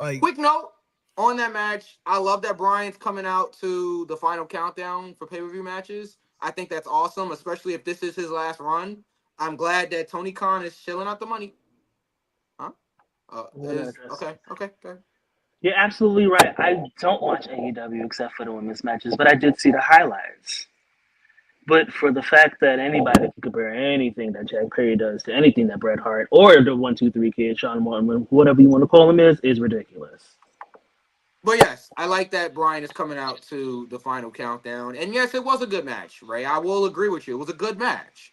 Like, quick note on that match, I love that Bryan's coming out to the final countdown for pay-per-view matches. I think that's awesome, especially if this is his last run. I'm glad that Tony Khan is chilling out the money. Huh? Okay. You're absolutely right. I don't watch AEW except for the women's matches, but I did see the highlights. But for the fact that anybody can compare anything that Jack Perry does to anything that Bret Hart or the 1-2-3 Kid, Sean Martin, whatever you want to call him is ridiculous. But yes, I like that Bryan is coming out to the final countdown. And yes, it was a good match, Ray. I will agree with you. It was a good match.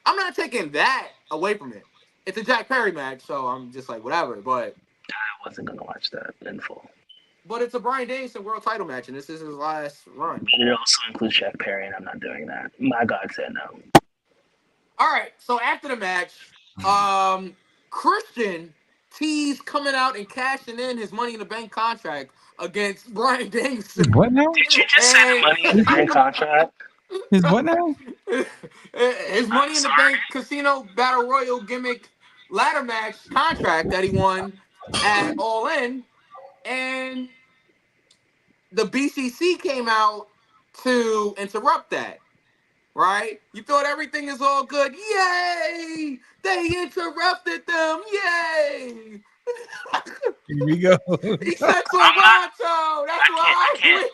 I'm not taking that away from it. It's a Jack Perry match, so I'm just like, whatever. But I wasn't going to watch that in full. But it's a Bryan Danielson world title match, and this is his last run. But it also includes Jack Perry, and I'm not doing that. My God said no. All right, so after the match, Christian teased coming out and cashing in his Money in the Bank contract against Bryan Danielson. What now? Did you just say the Money in the Bank contract? His what now? His Money in the Bank Casino Battle Royal gimmick ladder match contract that he won at All In. And the BCC came out to interrupt that, right? You thought everything is all good. Yay! They interrupted them. Yay! Here we go. He said Toronto. That's why I can't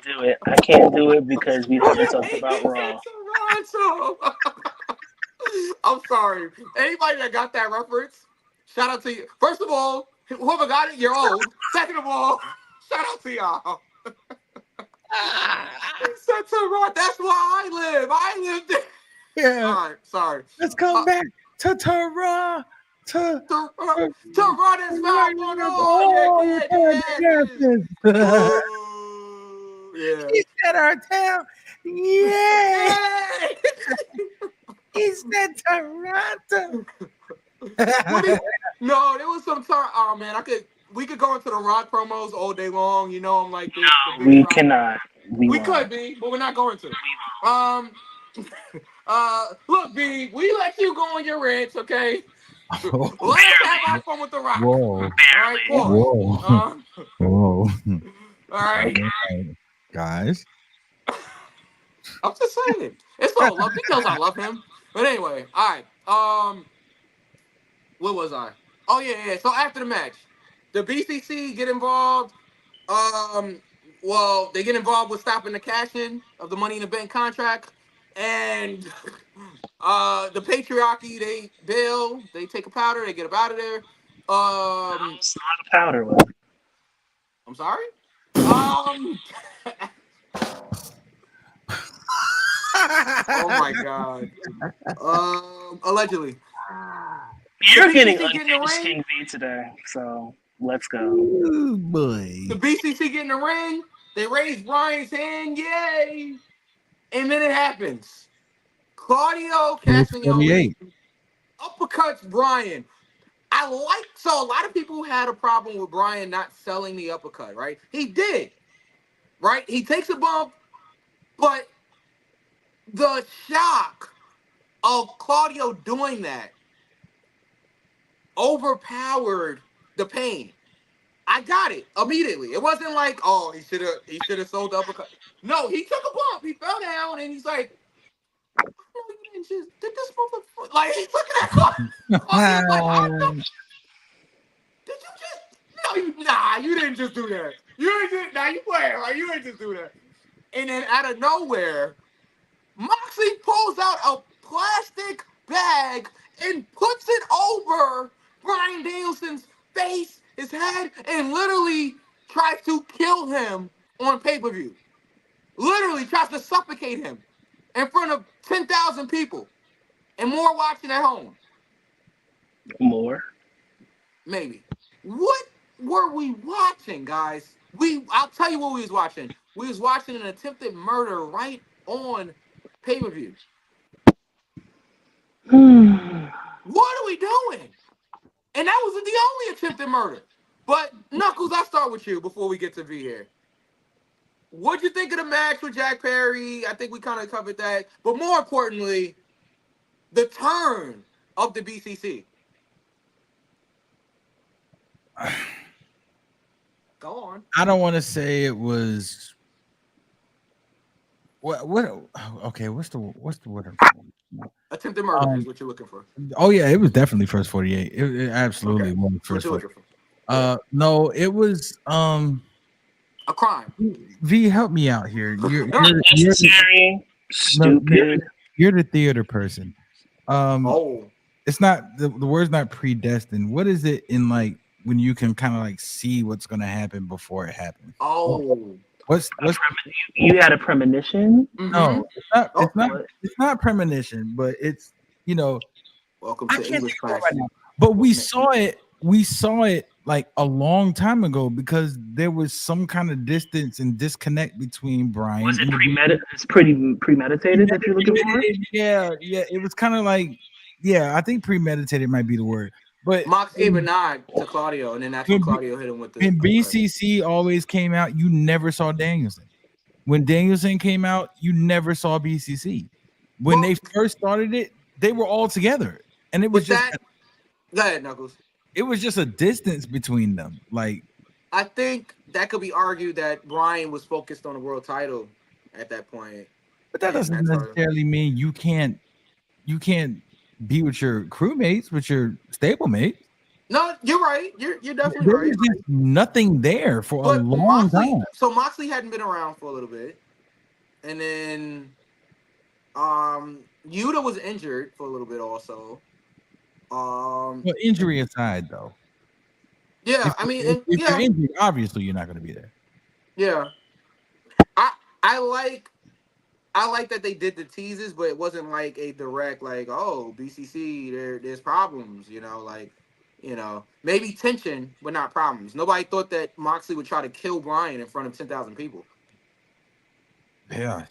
do it. I can't do it because we haven't talked about Raw. Toronto. I'm sorry. Anybody that got that reference, shout out to you. First of all, whoever got it, you're old. Second of all, shout out to y'all. He said Toronto. That's where I live. I live there. Yeah. All right, sorry. Let's come back to Toronto. Toronto's found on all. Yeah. He said our town. Yeah. He said Toronto. No, there was some time. Oh man, we could go into the Rock promos all day long. You know, I'm like, We cannot. We could be, but we're not going to. Look, B, we let you go on your rants, okay? Let us have our fun with the Rock. Whoa. All right, pause. Whoa. Whoa. All right. Guys. I'm just saying. It's all love. He knows I love him. But anyway, all right. Where was I? Oh yeah. So after the match, the BCC get involved. Well, they get involved with stopping the cash-in of the Money in the Bank contract, and the patriarchy, they bail, they take a powder, they get up out of there. It's not a powder one. I'm sorry. Oh my god. Allegedly. You're getting BCC get in the unhinged ring. King V today, so let's go. Oh boy. The BCC get in the ring. They raise Brian's hand, yay! And then it happens. Claudio Castagnoli uppercuts Brian. So a lot of people had a problem with Brian not selling the uppercut, right? He did, right? He takes a bump, but the shock of Claudio doing that overpowered the pain. I got it immediately. It wasn't like, oh, he should have sold the uppercut. No, he took a bump. He fell down and he's like, no, you didn't just did this motherfucker. Like he's looking at Claudio. Claudio's like, did you just? No, you didn't just do that. You didn't just. Nah, you playing. Like you didn't just do that. And then out of nowhere, Moxley pulls out a plastic bag and puts it over Bryan Danielson's face, his head, and literally tries to kill him on pay-per-view. Literally tries to suffocate him in front of 10,000 people and more watching at home. More? Maybe. What were we watching, guys? I'll tell you what we was watching. We was watching an attempted murder right on pay-per-view. What are we doing? And that wasn't the only attempted murder. But Knuckles, I'll start with you before we get to V here. What'd you think of the match with Jack Perry? I think we kind of covered that. But more importantly, the turn of the BCC. Go on. I don't want to say it was. What? Okay, what's the word? Attempted murder is what you're looking for. Oh yeah, it was definitely first 48. It absolutely was first 48. No, it was a crime. V, help me out here. You're necessary. Stupid. You're the theater person. It's not the word's not predestined. What is it in like when you can kind of like see what's gonna happen before it happens? What's you had a premonition? No, it's not premonition, but it's welcome to English class. Right now, but we saw it like a long time ago because there was some kind of distance and disconnect between Brian. Was it premeditated? It's pretty premeditated that you're looking for? Yeah, it was kind of like, I think premeditated might be the word. But Mox gave a nod to Claudio, and then that's when Claudio hit him with the. When BCC always came out, you never saw Danielson. When Danielson came out, you never saw BCC. When they first started it, they were all together, and it was just. Go ahead, Knuckles. It was just a distance between them. Like, I think that could be argued that Brian was focused on the world title at that point. But that doesn't necessarily mean you can't be with your crewmates, with your stablemate. No, you're right. You're definitely right. There's just nothing there for a long time. So Moxley hadn't been around for a little bit, and then Yuta was injured for a little bit also. Well, injury aside, though. Yeah, if you're injured, obviously you're not going to be there. Yeah, I like that they did the teases, but it wasn't like a direct like, oh, BCC, there's problems, maybe tension, but not problems. Nobody thought that Moxley would try to kill Brian in front of 10,000 people. Yeah.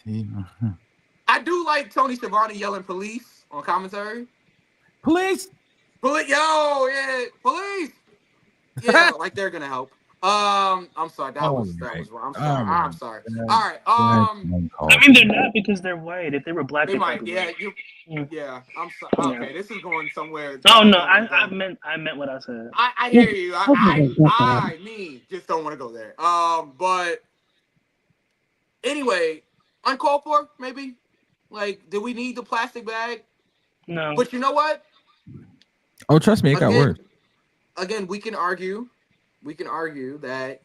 I do like Tony Schiavone yelling police on commentary. Police! Police! Yo, yeah, police! Yeah, like they're going to help. I'm sorry. That All was right. wrong. I'm sorry. All I'm right. sorry. That- All right. that's uncalled I mean, they're for. not because they're white. If they were black, They they might. probably Yeah. would. You. Mm, Yeah. I'm sorry. yeah. Okay. This is going somewhere Oh that I no, don't want to I go. meant what I said. I hear you. Me just don't want to go there. But anyway, uncalled for maybe. Like, do we need the plastic bag? No, But you know what? Oh, trust me, it got worse. Again, we can argue. We can argue that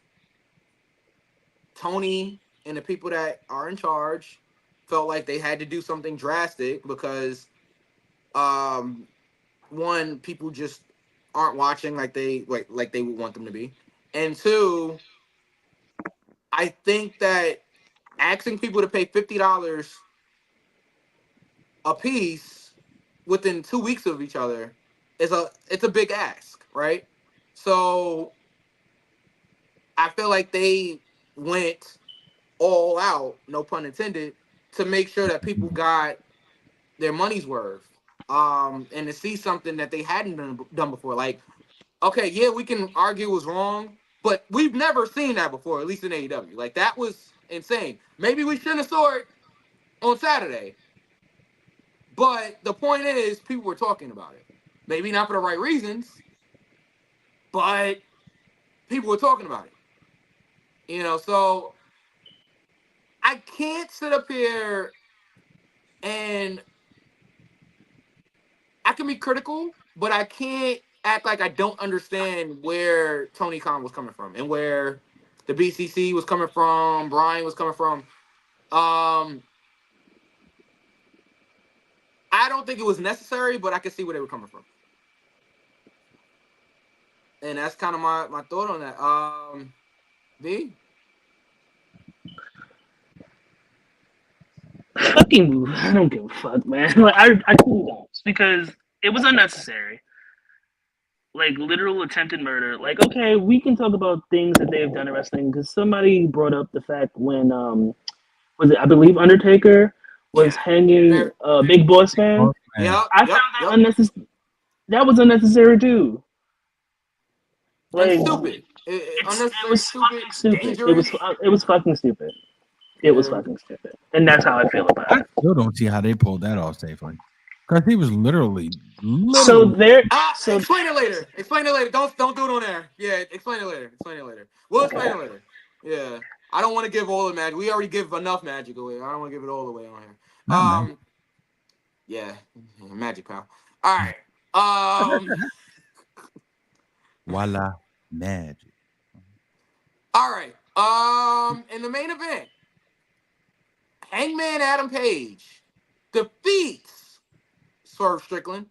Tony and the people that are in charge felt like they had to do something drastic because um one, people just aren't watching like they would want them to be. And two, I think that asking people to pay $50 a piece within 2 weeks of each other it's a big ask, right? So I feel like they went all out, no pun intended, to make sure that people got their money's worth. And to see something that they hadn't done before. Like, okay, yeah, we can argue it was wrong, but we've never seen that before, at least in AEW. Like, that was insane. Maybe we shouldn't have saw it on Saturday, but the point is, people were talking about it. Maybe not for the right reasons, but people were talking about it. So I can't sit up here and I can be critical, but I can't act like I don't understand where Tony Khan was coming from and where the BCC was coming from, Brian was coming from. I don't think it was necessary, but I can see where they were coming from. And that's kind of my thought on that. V? fucking move. I don't give a fuck, man. Like I truly don't because it was unnecessary. Like literal attempted murder. Like okay, we can talk about things that they've done in wrestling because somebody brought up the fact when was it I believe Undertaker was Yeah. hanging Big Boss Man. Oh, man. Yep, I found yep, that yep. unnecessary. That was unnecessary too. And Like stupid. it Unnecessary, was stupid, fucking stupid. dangerous. It was fucking stupid. It was Yeah. fucking stupid, and that's how I feel about I it. still don't see how they pulled that off safely. Because he was literally. So there, so Explain it later. Explain it later. Don't do it on there. Yeah, explain it later. Explain it later. We'll explain it later. Yeah. I don't want to give all the magic. We already give enough magic away. I don't want to give it all away on here. Not man. Yeah, magic pal. All right. Um. Voila, magic. All right. In the main event, Hangman Adam Page defeats Swerve Strickland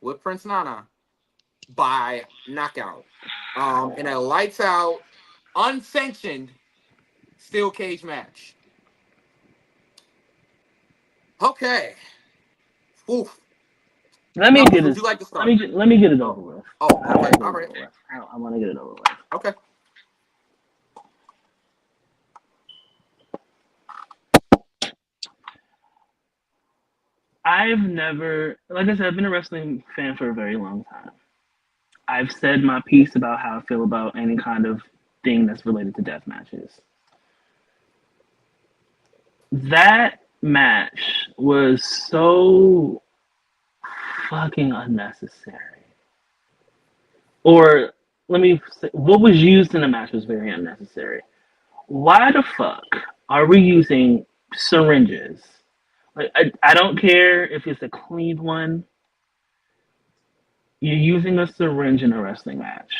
with Prince Nana by knockout. In a lights out, unsanctioned steel cage match. Okay. Oof. let me Knuckles, get would it. you like to start? Let me get it over Oh. with. Oh, I want okay. to get All it right. over with. I want to get it over with. Okay. I've never, like I said, I've been a wrestling fan for a very long time. I've said my piece about how I feel about any kind of thing that's related to death matches. That match was so fucking unnecessary. Or let me say, what was used in the match was very unnecessary. Why the fuck are we using syringes? Like, I don't care if it's a clean one. You're using a syringe in a wrestling match.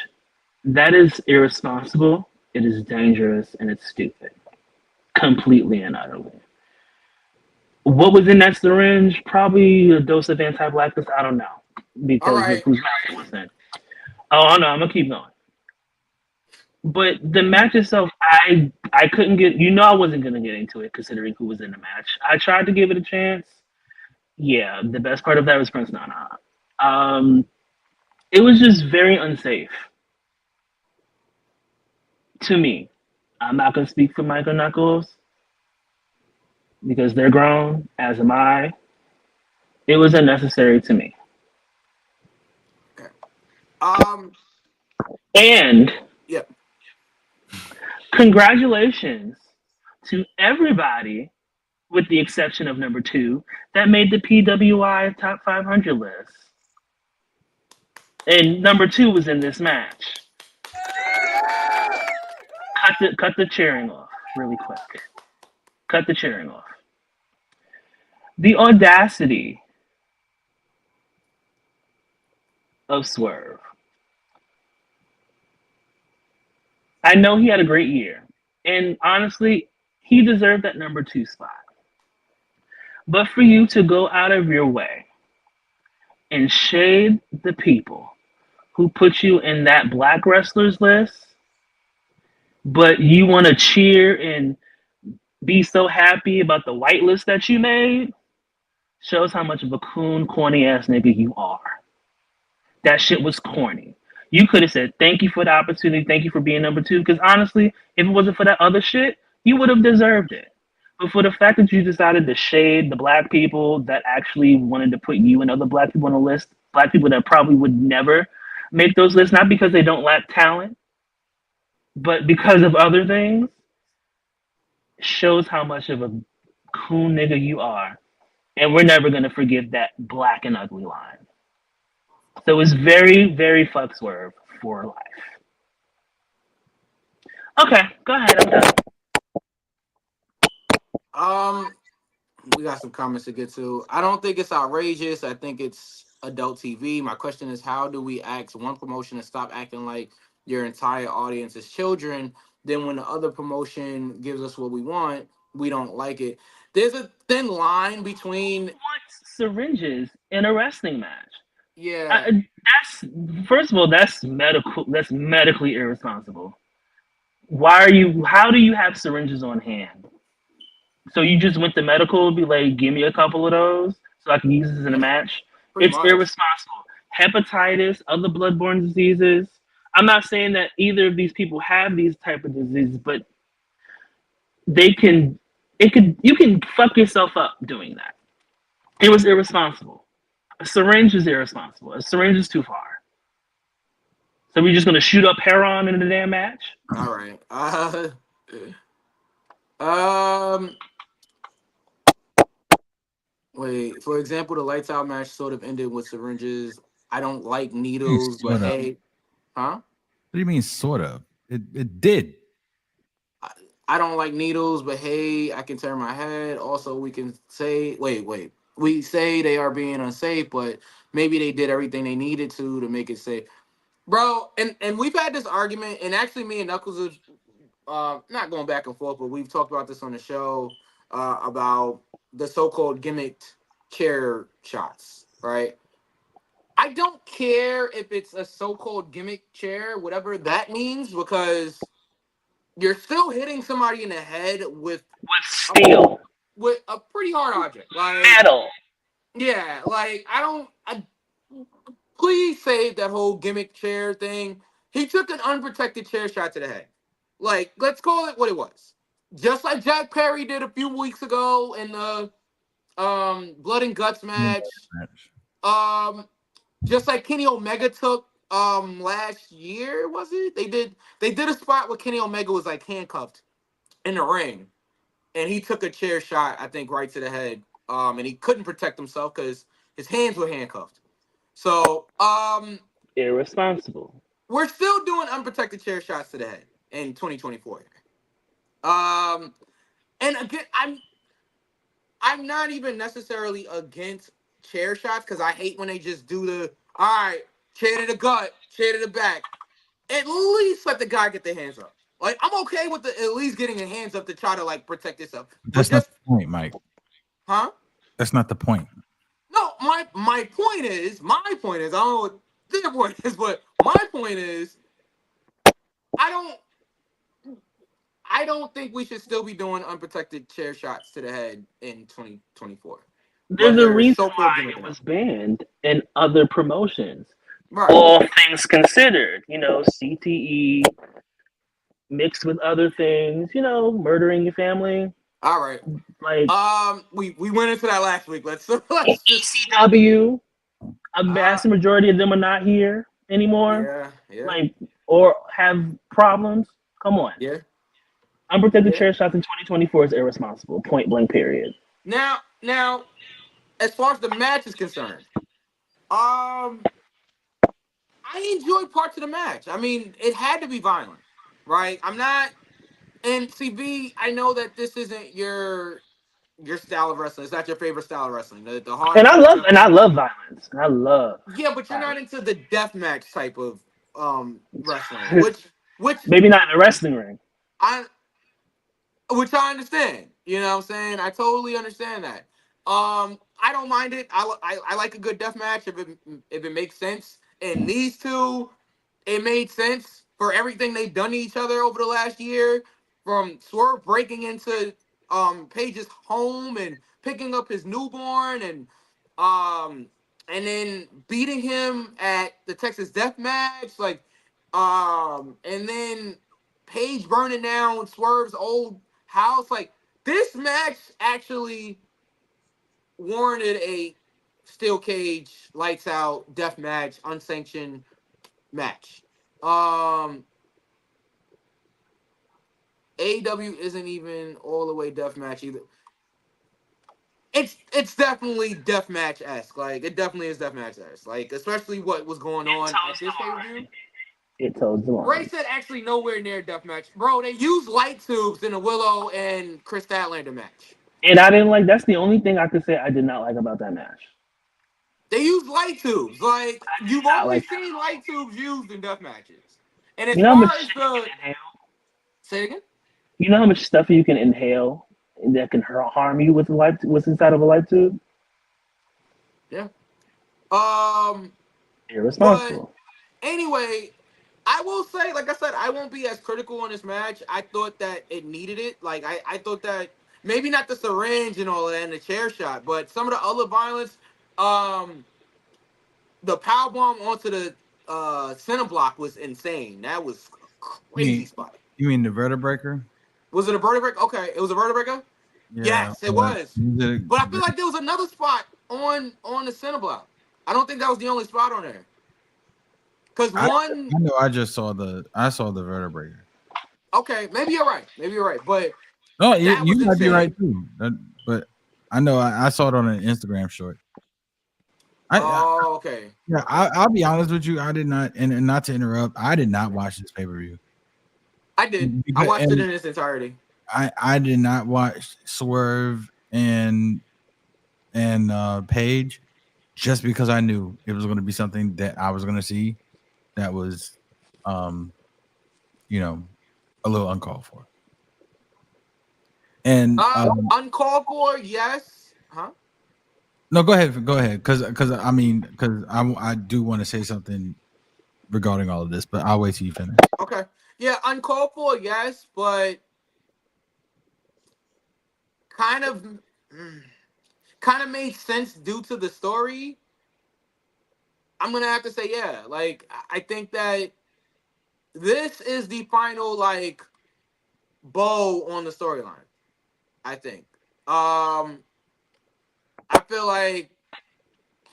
That is irresponsible. It is dangerous and it's stupid. Completely and utterly. What was in that syringe? Probably a dose of anti-blackness. I don't know All because of right. whose mouth it was in. Oh no, I'm gonna keep going. But the match itself, I couldn't get. I wasn't gonna get into it considering who was in the match. I tried to give it a chance. Yeah, the best part of that was Prince Nana. It was just very unsafe to me. I'm not gonna speak for Michael Knuckles because they're grown, as am I. It was unnecessary to me. Okay. Um. And Yeah. Congratulations to everybody, with the exception of number 2, that made the PWI Top 500 list. And number 2 was in this match. Cut the cheering off really quick. Cut the cheering off. The audacity of Swerve. I know he had a great year. And honestly, he deserved that number 2 spot. But for you to go out of your way and shade the people who put you in that black wrestlers list, but you want to cheer and be so happy about the white list that you made, shows how much of a coon, corny ass nigga you are. That shit was corny. You could have said, thank you for the opportunity, thank you for being number 2, because honestly, if it wasn't for that other shit, you would have deserved it. But for the fact that you decided to shade the black people that actually wanted to put you and other black people on the list, black people that probably would never make those lists, not because they don't lack talent, but because of other things, shows how much of a coon nigga you are. And we're never going to forgive that black and ugly line. So it's very, very fuck Swerve for life. Okay, go ahead. I'm done. We got some comments to get to. I don't think it's outrageous. I think it's adult TV. My question is, how do we ask one promotion to stop acting like your entire audience is children? Then when the other promotion gives us what we want, we don't like it. There's a thin line between syringes in a wrestling match. Yeah. That's first of all, that's medical. That's medically irresponsible. How do you have syringes on hand? So you just went to medical and be like, give me a couple of those so I can use this in a match? It's irresponsible. Hepatitis, other bloodborne diseases. I'm not saying that either of these people have these type of diseases, but you can fuck yourself up doing that. It was irresponsible. A syringe is irresponsible. A syringe is too far. So we're just gonna shoot up heroin in the damn match? All right. Wait. For example, the lights out match sort of ended with syringes. I don't like needles, but hey, huh? What do you mean, sort of? It did. I don't like needles, but hey, I can turn my head. Also, we can say, wait. We say they are being unsafe, but maybe they did everything they needed to make it safe. Bro, and we've had this argument, and actually me and Knuckles is not going back and forth, but we've talked about this on the show about the so-called gimmicked chair shots, right? I don't care if it's a so-called gimmick chair, whatever that means, because you're still hitting somebody in the head with steel, with a pretty hard object, like metal. Yeah, like please save that whole gimmick chair thing. He took an unprotected chair shot to the head. Like, let's call it what it was. Just like Jack Perry did a few weeks ago in the Blood and Guts match. Just like Kenny Omega took last year, was it? They did a spot where Kenny Omega was like handcuffed in the ring, and he took a chair shot, I think, right to the head. And he couldn't protect himself because his hands were handcuffed. So irresponsible. We're still doing unprotected chair shots to the head in 2024. And again, I'm not even necessarily against chair shots because I hate when they just do the all right, chair to the gut, chair to the back. At least let the guy get their hands up. Like, I'm okay with at least getting your hands up to try to like protect yourself. That's not the point, Mike. Huh? That's not the point. No, my point is, I don't know what their point is, but my point is, I don't think we should still be doing unprotected chair shots to the head in 2024. There's a reason why it was banned in other promotions. Right. All things considered, CTE mixed with other things, murdering your family. All right. Like we went into that last week. Let's just ECW. A vast majority of them are not here anymore. Yeah. Like, or have problems. Come on. Yeah. Unprotected Yeah. chair shots in 2024 is irresponsible. Point blank. Period. Now, as far as the match is concerned, I enjoyed parts of the match. I mean, it had to be violent, right? I'm not. And CB, I know that this isn't your style of wrestling. It's not your favorite style of wrestling. The And I hardcore love stuff. and I love violence. I love Yeah, but you're not violence. into the death match type of wrestling, which Maybe not in a wrestling ring. I which I understand. You know what I'm saying? I totally understand that. I don't mind it. I like a good death match if it makes sense. And these two, it made sense for everything they've done to each other over the last year. From Swerve breaking into Paige's home and picking up his newborn um and then beating him at the Texas Death Match, and then Paige burning down Swerve's old house. Like, this match actually warranted a steel cage, lights out, death match, unsanctioned match. AEW isn't even all the way death match either. It's definitely death match esque. Like, it definitely is death match esque. Like, especially what was going It on at toes the this pay per view. line. It toes the Ray line. said actually nowhere near death match, bro. They used light tubes in the Willow and Chris Statlander match. And I didn't like. That's the only thing I could say I did not like about that match. They use light tubes. Like, you've Not only like that. seen light tubes used in death matches. And as You know how far much as shit you the can inhale. say it again, You know how much stuff you can inhale that can harm you with what's inside of a light tube. yeah. But Irresponsible. anyway, I will say, like I said, I won't be as critical on this match. I thought that it needed it. Like, I thought that maybe not the syringe and all of that and the chair shot, but some of the other violence, um, the power bomb onto the center block was insane. That was a You crazy mean spot. you mean the vertebraker? Was it a vertebraker? Okay, it was a vertebraker. Yeah. Yes, it was. You did But I feel like there was another spot on the center block. I don't think that was the only spot on there. Cause I one, know I saw the vertebraker. okay, maybe you're right. Maybe you're right. But No, that you was might be right insane. too. But I know I saw it on an Instagram short. Oh, okay. Yeah, I'll be honest with you. I did not, and not to interrupt, I did not watch this pay per view. I did. I watched it in its entirety. I did not watch Swerve and Paige just because I knew it was going to be something that I was going to see that was, you know, a little uncalled for. And Uncalled for, yes. Huh? no, go ahead, because I do want to say something regarding all of this, but I'll wait till you finish. Okay. Yeah, uncalled for, yes, but kind of made sense due to the story. I'm gonna have to say, yeah. Like, I think that this is the final, like, bow on the storyline. I think. I feel like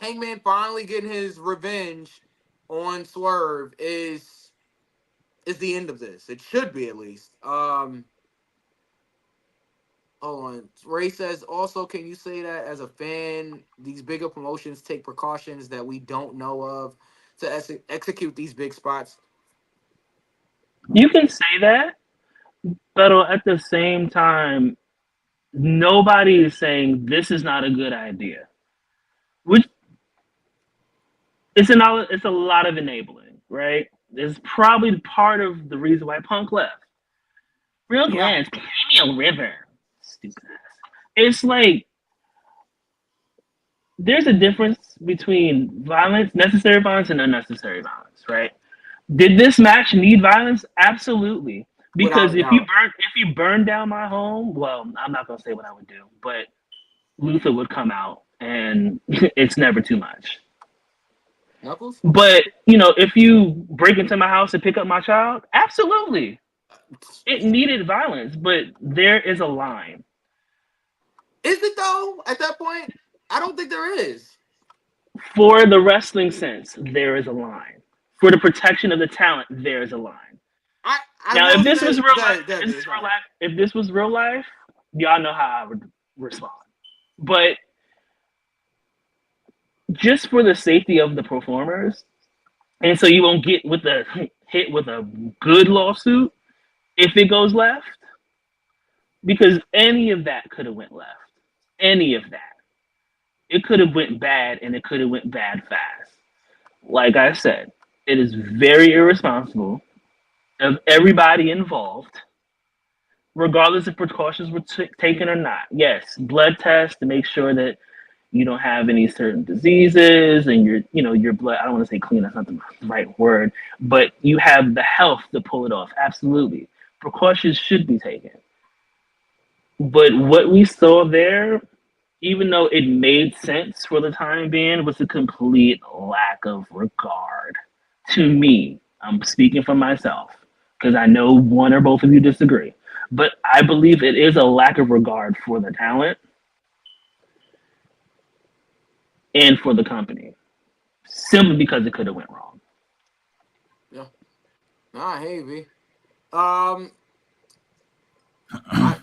Hangman finally getting his revenge on Swerve is the end of this. It should be, at least. Hold on. Ray says, also, can you say that as a fan, these bigger promotions take precautions that we don't know of to execute these big spots? You can say that, but at the same time, nobody is saying this is not a good idea. Which it's a lot of enabling, right? It's probably part of the reason why Punk left. Real Yeah. glance, Cameo River. Stupid ass. It's like there's a difference between violence, necessary violence, and unnecessary violence, right? Did this match need violence? Absolutely. Without Because a doubt. if you burn down my home, well, I'm not gonna say what I would do, but Luther would come out, and it's never too much. Knuckles? But if you break into my house and pick up my child, absolutely, it needed violence, but there is a line. Is it, though, at that point? I don't think there is. For the wrestling sense, there is a line. For the protection of the talent, there is a line. I Now, will if this say, was real go life, ahead, go ahead, Viz, go ahead. if this was real life, y'all know how I would respond. But just for the safety of the performers, and so you won't get with a hit with a good lawsuit if it goes left, because any of that could have went left. Any of that, it could have went bad, and it could have went bad fast. Like I said, it is very irresponsible of everybody involved, regardless if precautions were taken or not. Yes, blood tests to make sure that you don't have any certain diseases and your blood, I don't want to say clean, that's not the right word, but you have the health to pull it off. Absolutely. Precautions should be taken. But what we saw there, even though it made sense for the time being, was a complete lack of regard to me. I'm speaking for myself because I know one or both of you disagree. But I believe it is a lack of regard for the talent and for the company, simply because it could have went wrong. Yeah. Nah, hey, V. Um, I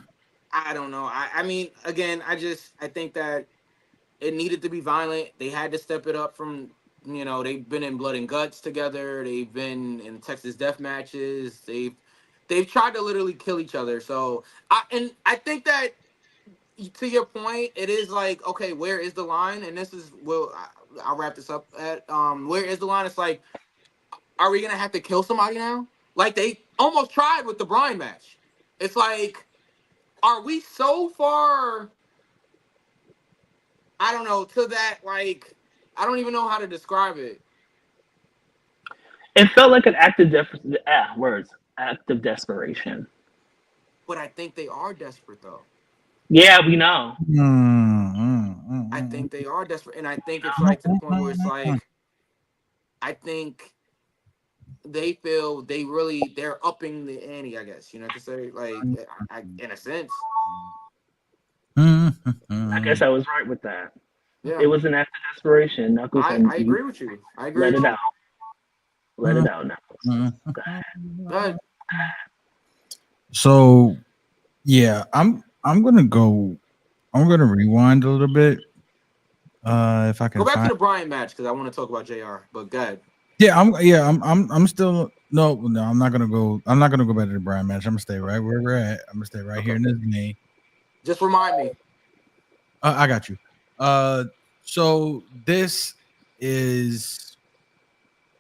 I don't know. I mean, again, I think that it needed to be violent. They had to step it up from, they've been in blood and guts together. They've been in Texas death matches. They've tried to literally kill each other. So I think that, to your point, it is like, okay, where is the line? And this is, I'll wrap this up at, where is the line? It's like, are we gonna have to kill somebody now? Like they almost tried with the Bryan match. It's like, are we so far? I don't know, to that, like, I don't even know how to describe it. It felt like an act of desperation. But I think they are desperate though. Yeah, we know. I think they are desperate, and I think it's like to the point where it's like, I think they feel they're upping the ante. I guess you know what to say, like, in a sense. I guess I was right with that. It Yeah, was an act of desperation. Knuckles, and I you agree with you. I agree let with it you. out. Let it out, Knuckles. But So yeah, I'm gonna go. I'm gonna rewind a little bit. If I go can back to find. the Bryan match because I want to talk about Jr. But good. I'm still no. I'm not gonna go. I'm not gonna go back to the Bryan match. I'm gonna stay right where we're at. I'm gonna stay right here Okay, in this lane. just remind me. I got you. So this is.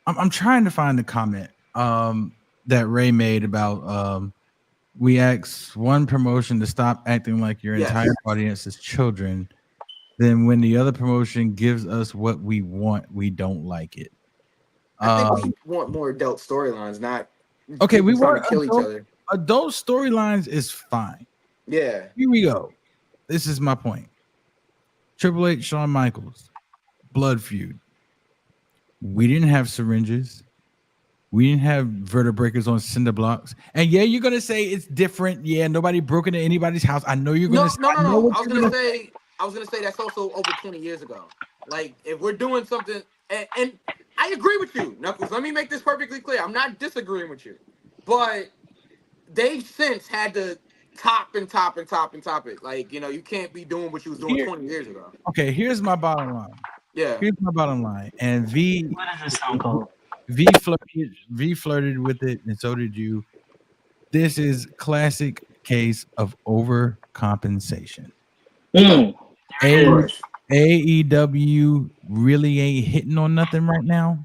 I'm trying to find the comment that Ray made about we asked one promotion to stop acting like your entire Yes, audience is children. Then when the other promotion gives us what we want, we don't like it. I think Um, we want more adult storylines, not okay, we people trying want to kill each other. adult storylines is fine. Yeah, Here we go. This is my point. Triple H, Shawn Michaels, blood feud. We didn't have syringes. We didn't have vertebreakers on cinder blocks. And yeah, you're gonna say it's different. Yeah, nobody broke into anybody's house. I know you're gonna no, say. no, I no, know no. what you're gonna say. I was gonna say that's also over 20 years ago. Like if we're doing something, and I agree with you, Knuckles. Let me make this perfectly clear. I'm not disagreeing with you, but they've since had to top and top and top and top it. Like you can't be doing what you was doing Here, 20 years ago. okay, here's my bottom line. Yeah, Here's my bottom line. And V What is this song called? V flirted with it, and so did you. This is classic case of overcompensation. okay, There of it A is. course. AEW really ain't hitting on nothing right now.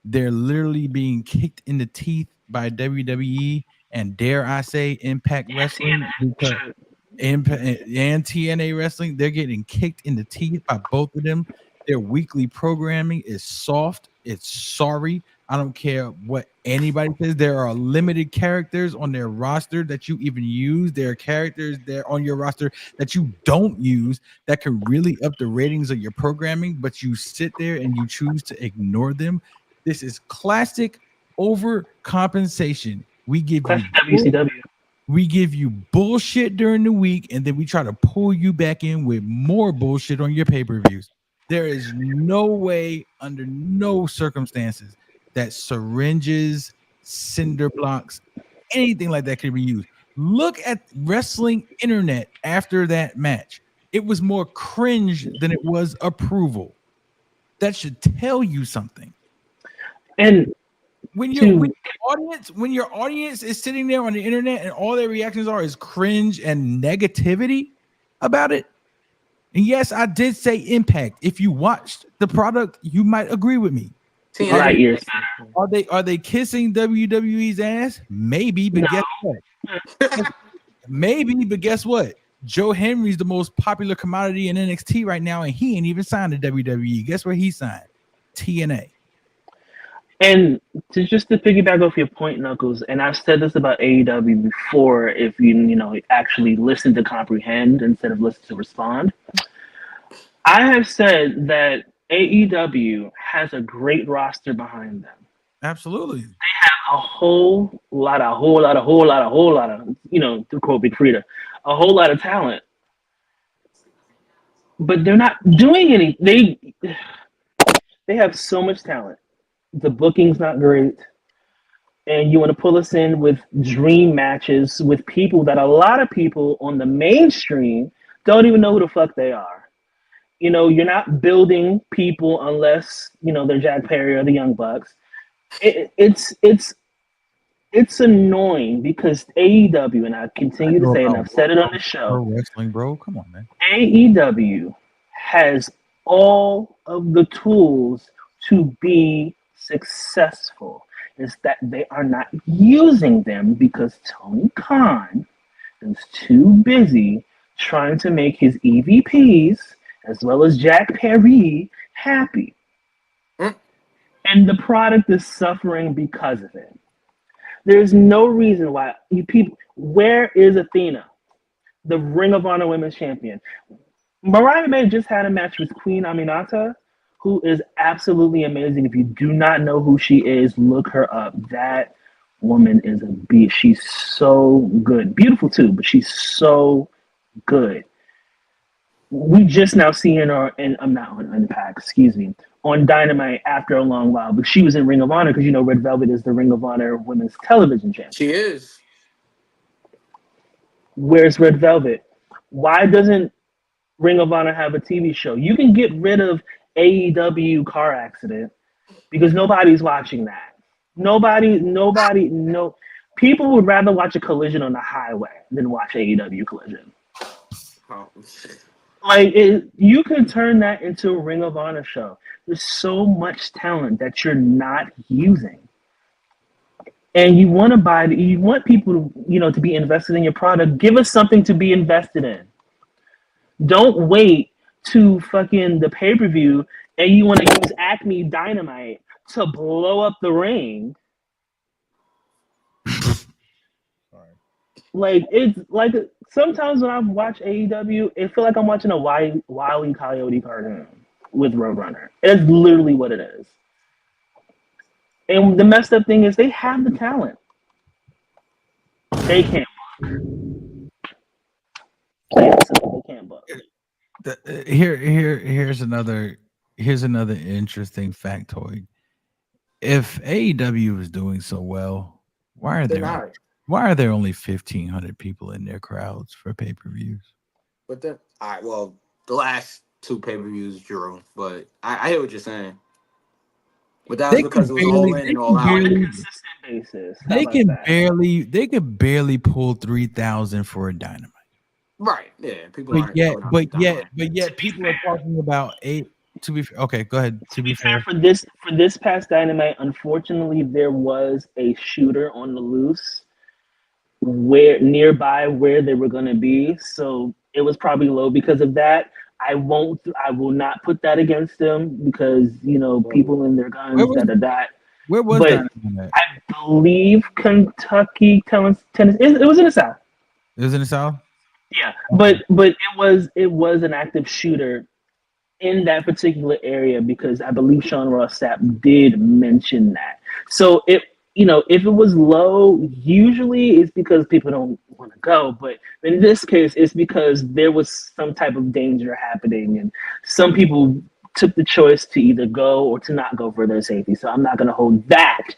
They're literally being kicked in the teeth by WWE and dare I say Impact Wrestling because Shit. and TNA Wrestling, they're getting kicked in the teeth by both of them. Their weekly programming is soft. It's sorry. I don't care what anybody says. There are limited characters on their roster that you even use. There are characters there on your roster that you don't use that can really up the ratings of your programming, but you sit there and you choose to ignore them. This is classic overcompensation. Classic WCW. We give you bullshit during the week, and then we try to pull you back in with more bullshit on your pay-per-views. There is no way, under no circumstances, that syringes cinder blocks, anything like that could be used. Look at wrestling internet after that match. It was more cringe than it was approval. That should tell you something. And when your audience is sitting there on the internet and all their reactions is cringe and negativity about it. And yes, I did say Impact. If you watched the product, you might agree with me. Are they kissing WWE's ass? Maybe, but guess what? Maybe, but guess what? Joe Henry's the most popular commodity in NXT right now, and he ain't even signed to WWE. Guess where he signed? TNA. And to piggyback off your point, Knuckles, and I've said this about AEW before, if you actually listen to comprehend instead of listen to respond. I have said that AEW has a great roster behind them. Absolutely. They have a whole lot of, to quote Big Frida, a whole lot of talent. But they're not doing anything. They have so much talent. The booking's not great. And you want to pull us in with dream matches with people that a lot of people on the mainstream don't even know who the fuck they are. You're not building people unless, they're Jack Perry or the Young Bucks. It's annoying because AEW, and I continue to say, and I've said it on the show, wrestling, bro. Come on, man. AEW has all of the tools to be successful. It's that they are not using them because Tony Khan is too busy trying to make his EVPs as well as Jack Perry happy. And the product is suffering because of it. There's no reason why where is Athena, the Ring of Honor Women's Champion? Mariah May just had a match with Queen Aminata, who is absolutely amazing. If you do not know who she is, look her up. That woman is a beast. She's so good. Beautiful too, but she's so good. We just now seeing her in Impact, on Dynamite after a long while. But she was in Ring of Honor because Red Velvet is the Ring of Honor Women's Television Champion. She is. Where's Red Velvet? Why doesn't Ring of Honor have a TV show? You can get rid of AEW car accident because nobody's watching that. People would rather watch a collision on the highway than watch AEW collision. Oh. You can turn that into a Ring of Honor show. There's so much talent that you're not using. And you want people to be invested in your product. Give us something to be invested in. Don't wait to fucking the pay-per-view and you want to use Acme Dynamite to blow up the ring. It's like sometimes when I watch AEW, it feels like I'm watching a Wile E. Coyote cartoon with Roadrunner. It's literally what it is. And the messed up thing is they have the talent. They can't book. They can't book. Here's another interesting factoid. If AEW is doing so well, why are there only 1,500 people in their crowds for pay-per-views? But then, the last two pay-per-views drew, but I hear what you're saying. But that's because it was all in and all out. On a consistent basis. They can barely pull 3,000 for a Dynamite. Right. Yeah. People but yet people are talking about eight. To be okay, go ahead. To be fair, for this past Dynamite, unfortunately, there was a shooter on the loose nearby where they were going to be, so it was probably low because of that. I will not put that against them because people in their guns Where was that? I believe Kentucky, Tennessee. It was in the South. It was in the South. Yeah, but it was an active shooter in that particular area because I believe Sean Ross Sapp did mention that. So if it was low, usually it's because people don't want to go. But in this case, it's because there was some type of danger happening, and some people took the choice to either go or to not go for their safety. So I'm not going to hold that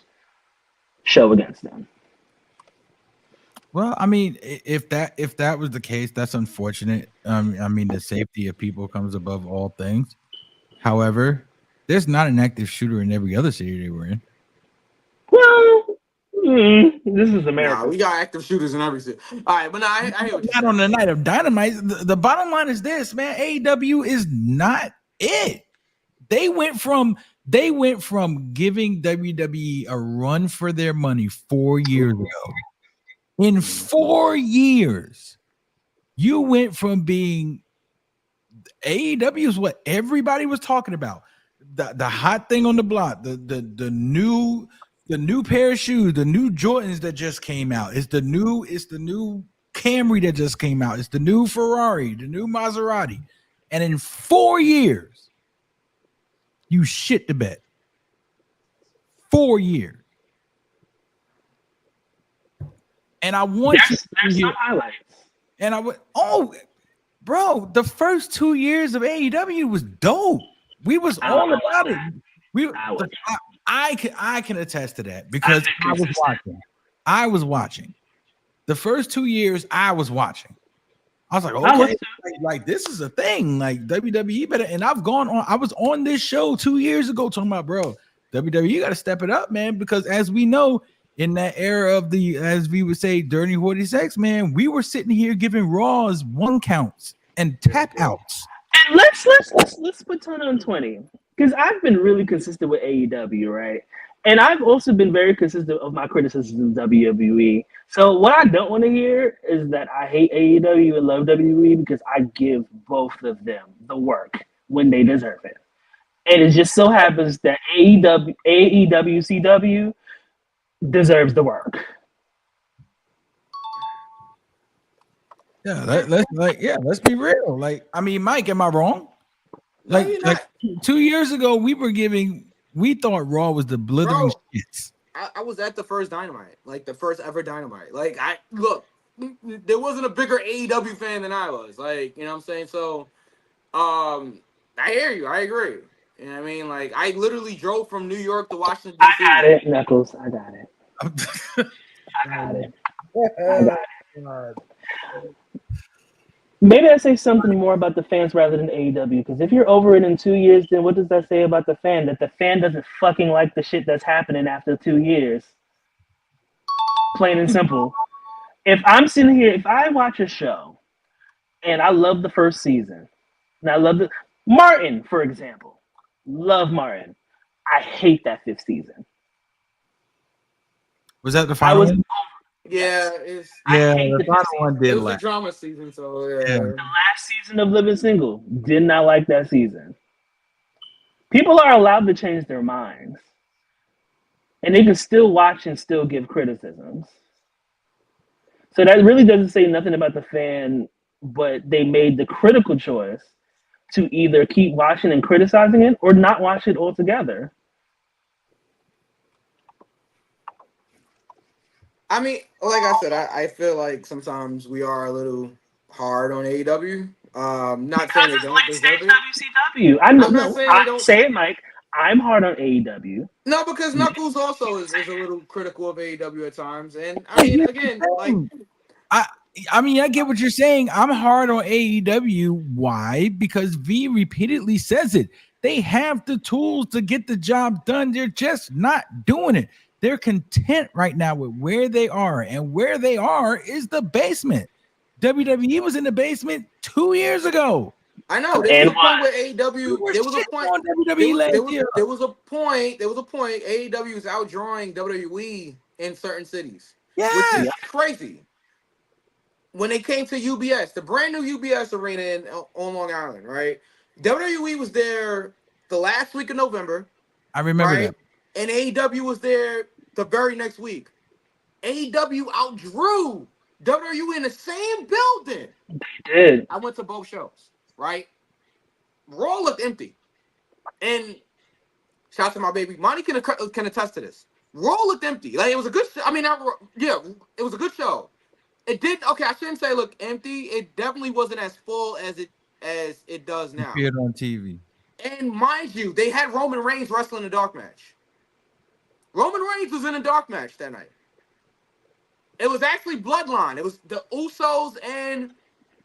show against them. Well, I mean, if that was the case, that's unfortunate. I mean, the safety of people comes above all things. However, there's not an active shooter in every other city they were in. Well, this is Nah, America. we got active shooters in every city. All right, but no, I hear what you're Not on saying. the night of Dynamite. The bottom line is this, man. AEW is not it. They went from giving WWE a run for their money 4 years ago. In 4 years, you went from being AEW is what everybody was talking about. The hot thing on the block, the new pair of shoes, the new Jordans that just came out. It's the new Camry that just came out. It's the new Ferrari, the new Maserati. And in 4 years, you shit the bed. 4 years. And I want there's some highlights. And I would bro, the first 2 years of AEW was dope. We was all about it. I can attest to that because I was watching. The first 2 years I was watching. I was like, okay, like this is a thing. Like WWE better. And I was on this show 2 years ago talking about, bro, WWE got to step it up, man, because as we know, in that era of as we would say, dirty 46, man, we were sitting here giving Raws 1 counts and tap outs. And let's put 10 on 20 because I've been really consistent with AEW, right? And I've also been very consistent of my criticisms of WWE. So what I don't want to hear is that I hate AEW and love WWE because I give both of them the work when they deserve it. And it just so happens that AEW CW deserves the work. Yeah, let's be real. Like, I mean, Mike, am I wrong? Like 2 years ago, we thought Raw was the blithering shits. I was at the first Dynamite, like the first ever Dynamite. Like there wasn't a bigger AEW fan than I was. Like, you know what I'm saying? So, I hear you. I agree. You know what I mean? Like, I literally drove from New York to Washington, D.C. I got it, Knuckles. I got it. I got it. Maybe I say something more about the fans rather than AEW, because if you're over it in 2 years, then what does that say about the fan? That the fan doesn't fucking like the shit that's happening after 2 years. Plain and simple. If I'm sitting here, if I watch a show and I love the first season, and I love Martin, for example. Love Martin. I hate that 5th season. Was that the final one? Yeah, the final one did. It was a drama season, so yeah. The last season of Living Single, did not like that season. People are allowed to change their minds, and they can still watch and still give criticisms. So that really doesn't say nothing about the fan, but they made the critical choice to either keep watching and criticizing it or not watch it altogether. I mean, like I said, I feel like sometimes we are a little hard on AEW. Not saying they don't deserve it. WCW. I know. No, say it, Mike. I'm hard on AEW. No, because Knuckles also is a little critical of AEW at times, and I mean, again, like I mean, I get what you're saying. I'm hard on AEW. Why? Because V repeatedly says it. They have the tools to get the job done. They're just not doing it. They're content right now with where they are, and where they are is the basement. WWE was in the basement 2 years ago. I know. There was a point with AEW. There was a point. There was a point. AEW was outdrawing WWE in certain cities, which is crazy. When they came to UBS, the brand new UBS arena on Long Island, right? WWE was there the last week of November. I remember that. And AEW was there the very next week. AEW outdrew WWE in the same building. They did. I went to both shows, right? Raw looked empty. And shout out to my baby. Monty can attest to this. Raw looked empty. Like, it was a good show. I mean, it was a good show. It did I shouldn't say look empty. It definitely wasn't as full as it does now. Appeared on TV. And mind you, they had Roman Reigns wrestling a dark match. Roman Reigns was in a dark match that night. It was actually Bloodline. It was the Usos and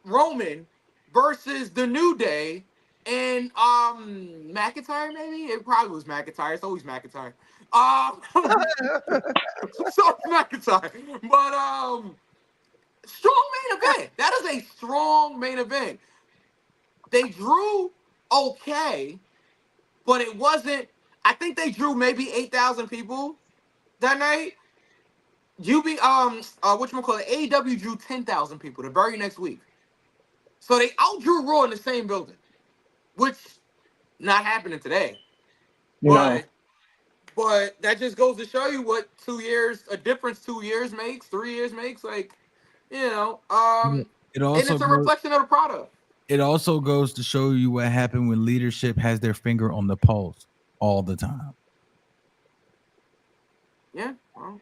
Roman versus the New Day and McIntyre. Maybe it probably was McIntyre. It's always McIntyre. So it's McIntyre. But strong main event. That is a strong main event. They drew okay, but it wasn't. I think they drew maybe 8,000 people that night. Whatchamacallit, AEW drew 10,000 people the very next week. So they outdrew Raw in the same building, which not happening today. No. But that just goes to show you what 2 years, a difference 2 years makes, 3 years makes. Like, It and also it's a reflection of the product. It also goes to show you what happened when leadership has their finger on the pulse all the time. Yeah. Well,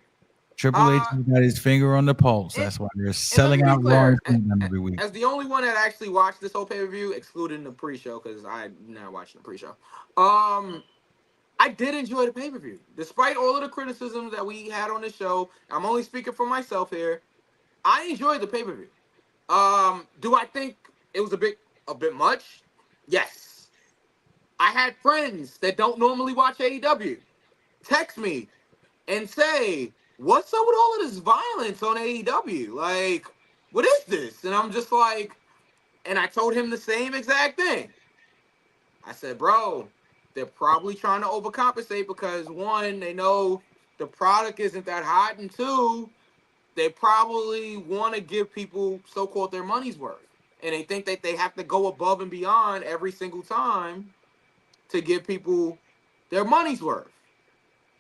Triple H has got his finger on the pulse. That's why they're selling out Raw every week. As the only one that actually watched this whole pay-per-view, excluding the pre-show, because I'm not watching the pre-show. I did enjoy the pay-per-view. Despite all of the criticisms that we had on the show, I'm only speaking for myself here. I enjoyed the pay-per-view. Do I think it was a bit much? Yes. I had friends that don't normally watch AEW text me and say, what's up with all of this violence on AEW? Like, what is this? And I'm just like, and I told him the same exact thing. I said, bro, they're probably trying to overcompensate because, one, they know the product isn't that hot, and two, they probably want to give people so-called their money's worth. And they think that they have to go above and beyond every single time to give people their money's worth.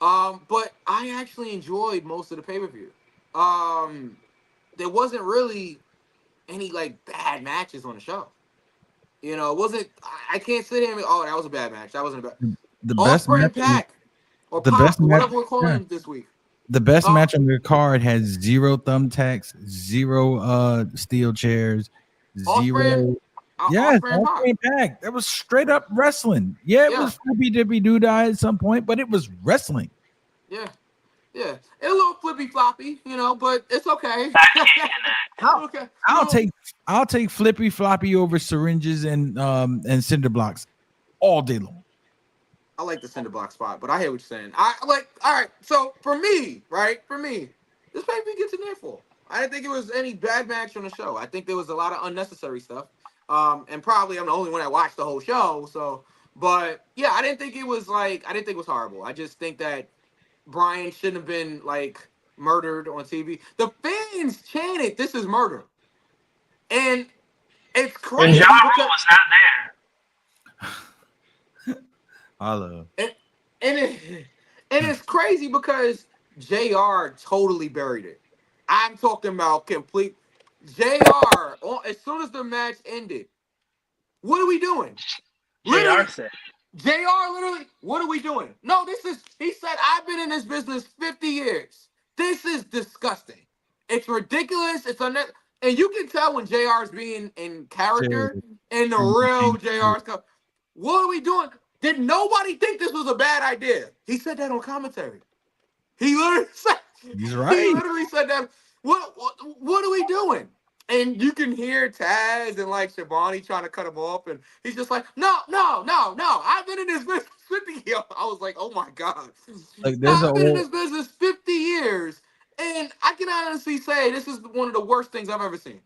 But I actually enjoyed most of the pay-per-view. There wasn't really any like bad matches on the show. It wasn't. I can't sit here and that was a bad match. That wasn't a bad. The best match, Pack or the Pop, best or whatever match, we're calling this week. The best match on the card had 0 thumbtacks, 0 steel chairs, 0. Yes, Pack. That was straight up wrestling. Yeah, it was flippy dippy doo dah at some point, but it was wrestling. Yeah. It's a little flippy floppy, but it's okay. I'll take flippy floppy over syringes and cinder blocks all day long. I like the cinder block spot, but I hear what you're saying. All right. So for me, this pay-per-view gets in there for. I didn't think it was any bad match on the show. I think there was a lot of unnecessary stuff. And probably I'm the only one that watched the whole show. So, but yeah, I didn't think it was horrible. I just think that Brian shouldn't have been like murdered on TV. The fans chanted, "This is murder," and it's crazy. And Ja Rule was not there. Hello. And it's crazy because JR totally buried it. I'm talking about complete JR. As soon as the match ended, what are we doing? JR said. JR literally, what are we doing? No, he said, I've been in this business 50 years. This is disgusting. It's ridiculous. It's unnecessary. And you can tell when JR's being in character and the real JR's come. What are we doing? Did nobody think this was a bad idea? He said that on commentary. He literally said, he's right. He literally said that. What are we doing? And you can hear Taz and like Shabani trying to cut him off, and he's just like, no. I've been in this business 50 years. I was like, oh my God. I've been in this business 50 years, and I can honestly say this is one of the worst things I've ever seen.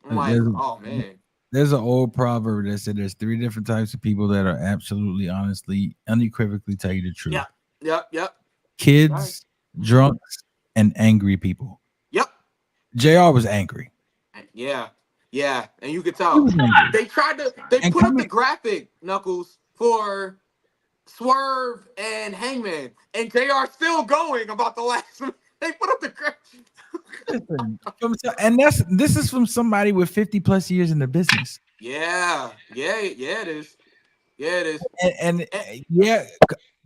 I'm like, oh man. There's an old proverb that said there's 3 different types of people that are absolutely, honestly, unequivocally tell you the truth. Yep. Kids, drunks, and angry people. Yep. JR was angry. Yeah, and you could tell they put up the graphic, Knuckles, for Swerve and Hangman, and JR still going about the last one. They put up the graphic. And this is from somebody with 50 plus years in the business. Yeah, it is. And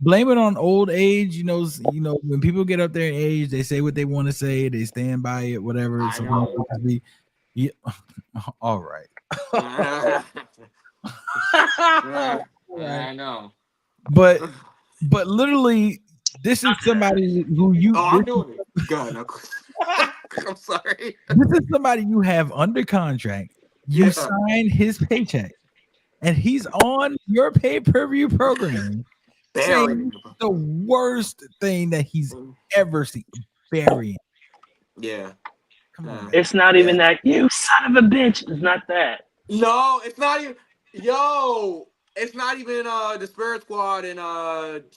blame it on old age. When people get up there in age, they say what they want to say, they stand by it, whatever. Yeah. All right. I know. But literally, This is somebody who you. Oh, I'm doing it. God, no. I'm sorry. This is somebody you have under contract. You Yeah. sign his paycheck, and he's on your pay-per-view program saying the worst thing that he's ever seen. Burying. Yeah. Come on. It's not even that. You son of a bitch. It's not that. No, it's not even. Yo, it's not even the Spirit Squad and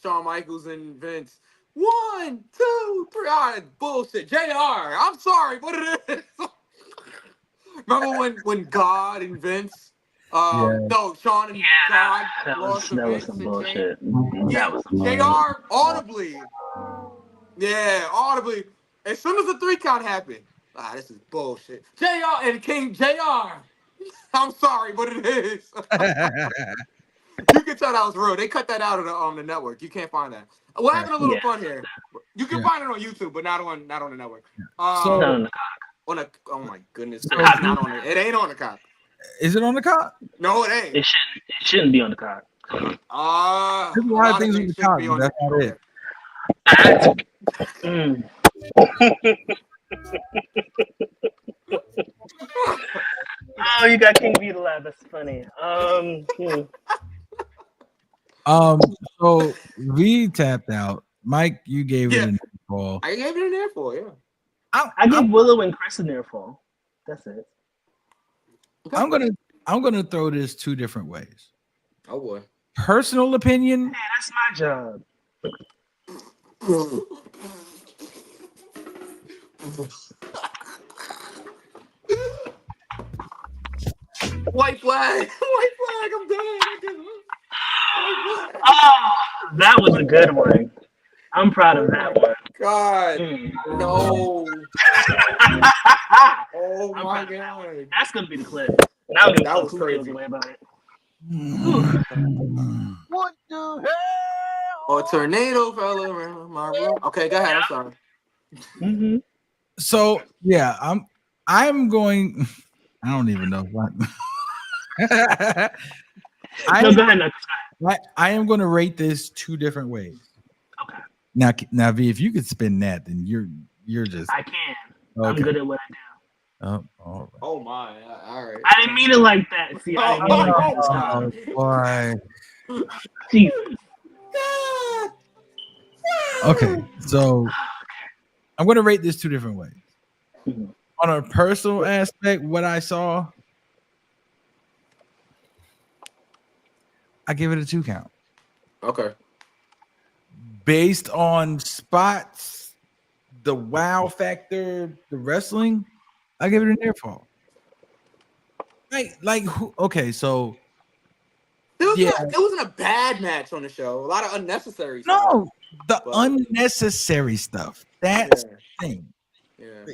Shawn Michaels and Vince. 1, 2, 3. All right, bullshit. JR, I'm sorry, but it is. Remember when God and Vince? No, Shawn and God lost to That was Vince some and bullshit. Yeah, That was some JR audibly. Yeah, audibly. As soon as the 3 count happened, this is bullshit. JR and King JR. I'm sorry, but it is. You can tell that was real. They cut that out on the network. You can't find that. We're having a little fun here. You can find it on YouTube, but not on the network. So on a oh my goodness, it's not on it. It ain't on the cock. Is it on the cock? No, it ain't. It shouldn't be on the cock. There's a lot of things on the cock. That's not it. Oh, you got King V to laugh. That's funny. So V tapped out. Mike, you gave it an airfall. I gave it an airfall. Yeah. I gave Willow and Chris an airfall. That's it. I'm gonna throw this 2 different ways. Oh boy. Personal opinion. Hey, that's my job. White flag. White flag. I'm done. Oh, that was a good one. I'm proud of that one. God, no. Oh my God. That's gonna be the clip. Now that was crazy. Away about it. What the hell? A tornado fell around my room. Okay, go ahead. I'm sorry. Mm-hmm. So yeah, I'm going. I don't even know what. Go ahead. I am going to rate this 2 different ways. Okay. Now, V, if you could spin that, then you're just. I can. Okay. I'm good at what I do. Oh, all right. Oh my! All right. I didn't mean it like that. See, I didn't mean it like that. Why? Jesus. Okay, so I'm going to rate this 2 different ways. Mm-hmm. On a personal aspect, what I saw, I give it a 2 count. Okay. Based on spots, the wow factor, the wrestling, I give it an airfall. Okay, so it wasn't a bad match on the show. A lot of unnecessary stuff. No, unnecessary stuff. That's the thing. Yeah.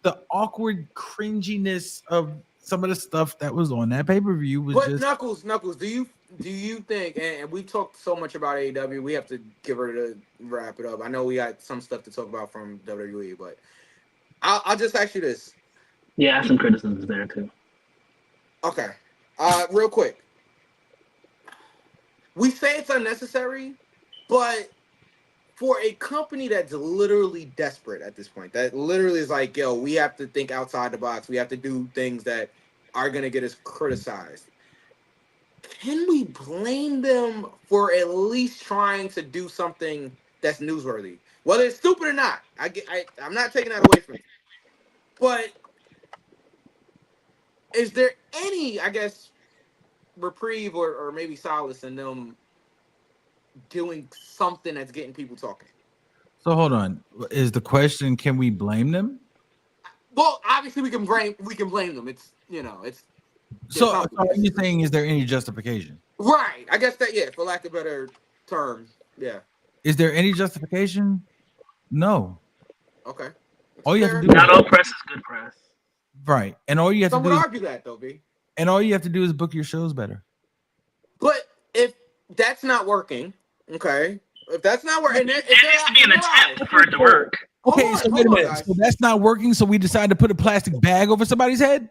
The awkward cringiness of some of the stuff that was on that pay-per-view was just Knuckles, do you think, and we've talked so much about AEW, we have to give her to wrap it up. I know we got some stuff to talk about from WWE, but I'll just ask you this. Yeah, some criticisms there too. Okay. Real quick. We say it's unnecessary, but for a company that's literally desperate at this point, that literally is like, yo, we have to think outside the box. We have to do things that are going to get us criticized. Can we blame them for at least trying to do something that's newsworthy? Whether it's stupid or not, I'm not taking that away from you. But is there any, I guess, reprieve or maybe solace in them doing something that's getting people talking? So hold on. Is the question, can we blame them? Well, obviously we can blame them. It's so are you saying, is there any justification? Right. I guess that, yeah, for lack of a better term. Yeah. Is there any justification? No. Okay. All you have to do not all press is good press. Right. And all you have to do is argue that though, B. And all you have to do is book your shows better. But if that's not working, okay. If that's not working, it needs to be an attempt for it to work. Okay, so wait a minute. So that's not working, so we decide to put a plastic bag over somebody's head?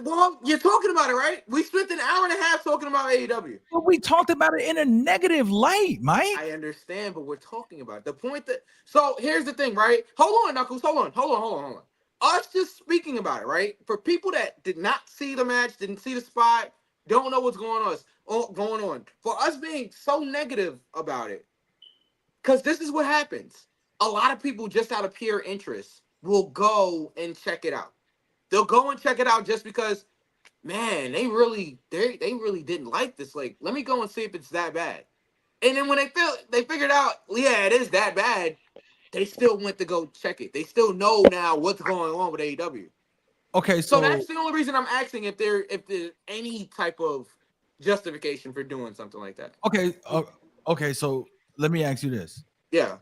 Well, you're talking about it, right? We spent an hour and a half talking about AEW. But we talked about it in a negative light, Mike. I understand, but we're talking about it. The point that. So here's the thing, right? Hold on, Knuckles. Hold on. Us just speaking about it, right? For people that did not see the match, didn't see the spot, don't know what's going on. For us being so negative about it, because this is what happens. A lot of people just out of pure interest will go and check it out. They'll go and check it out just because, man, they really didn't like this. Like, let me go and see if it's that bad. And then when they figured out, yeah, it is that bad, they still went to go check it. They still know now what's going on with AEW. Okay, So that's the only reason I'm asking if there's any type of justification for doing something like that. Okay, so let me ask you this. Yeah.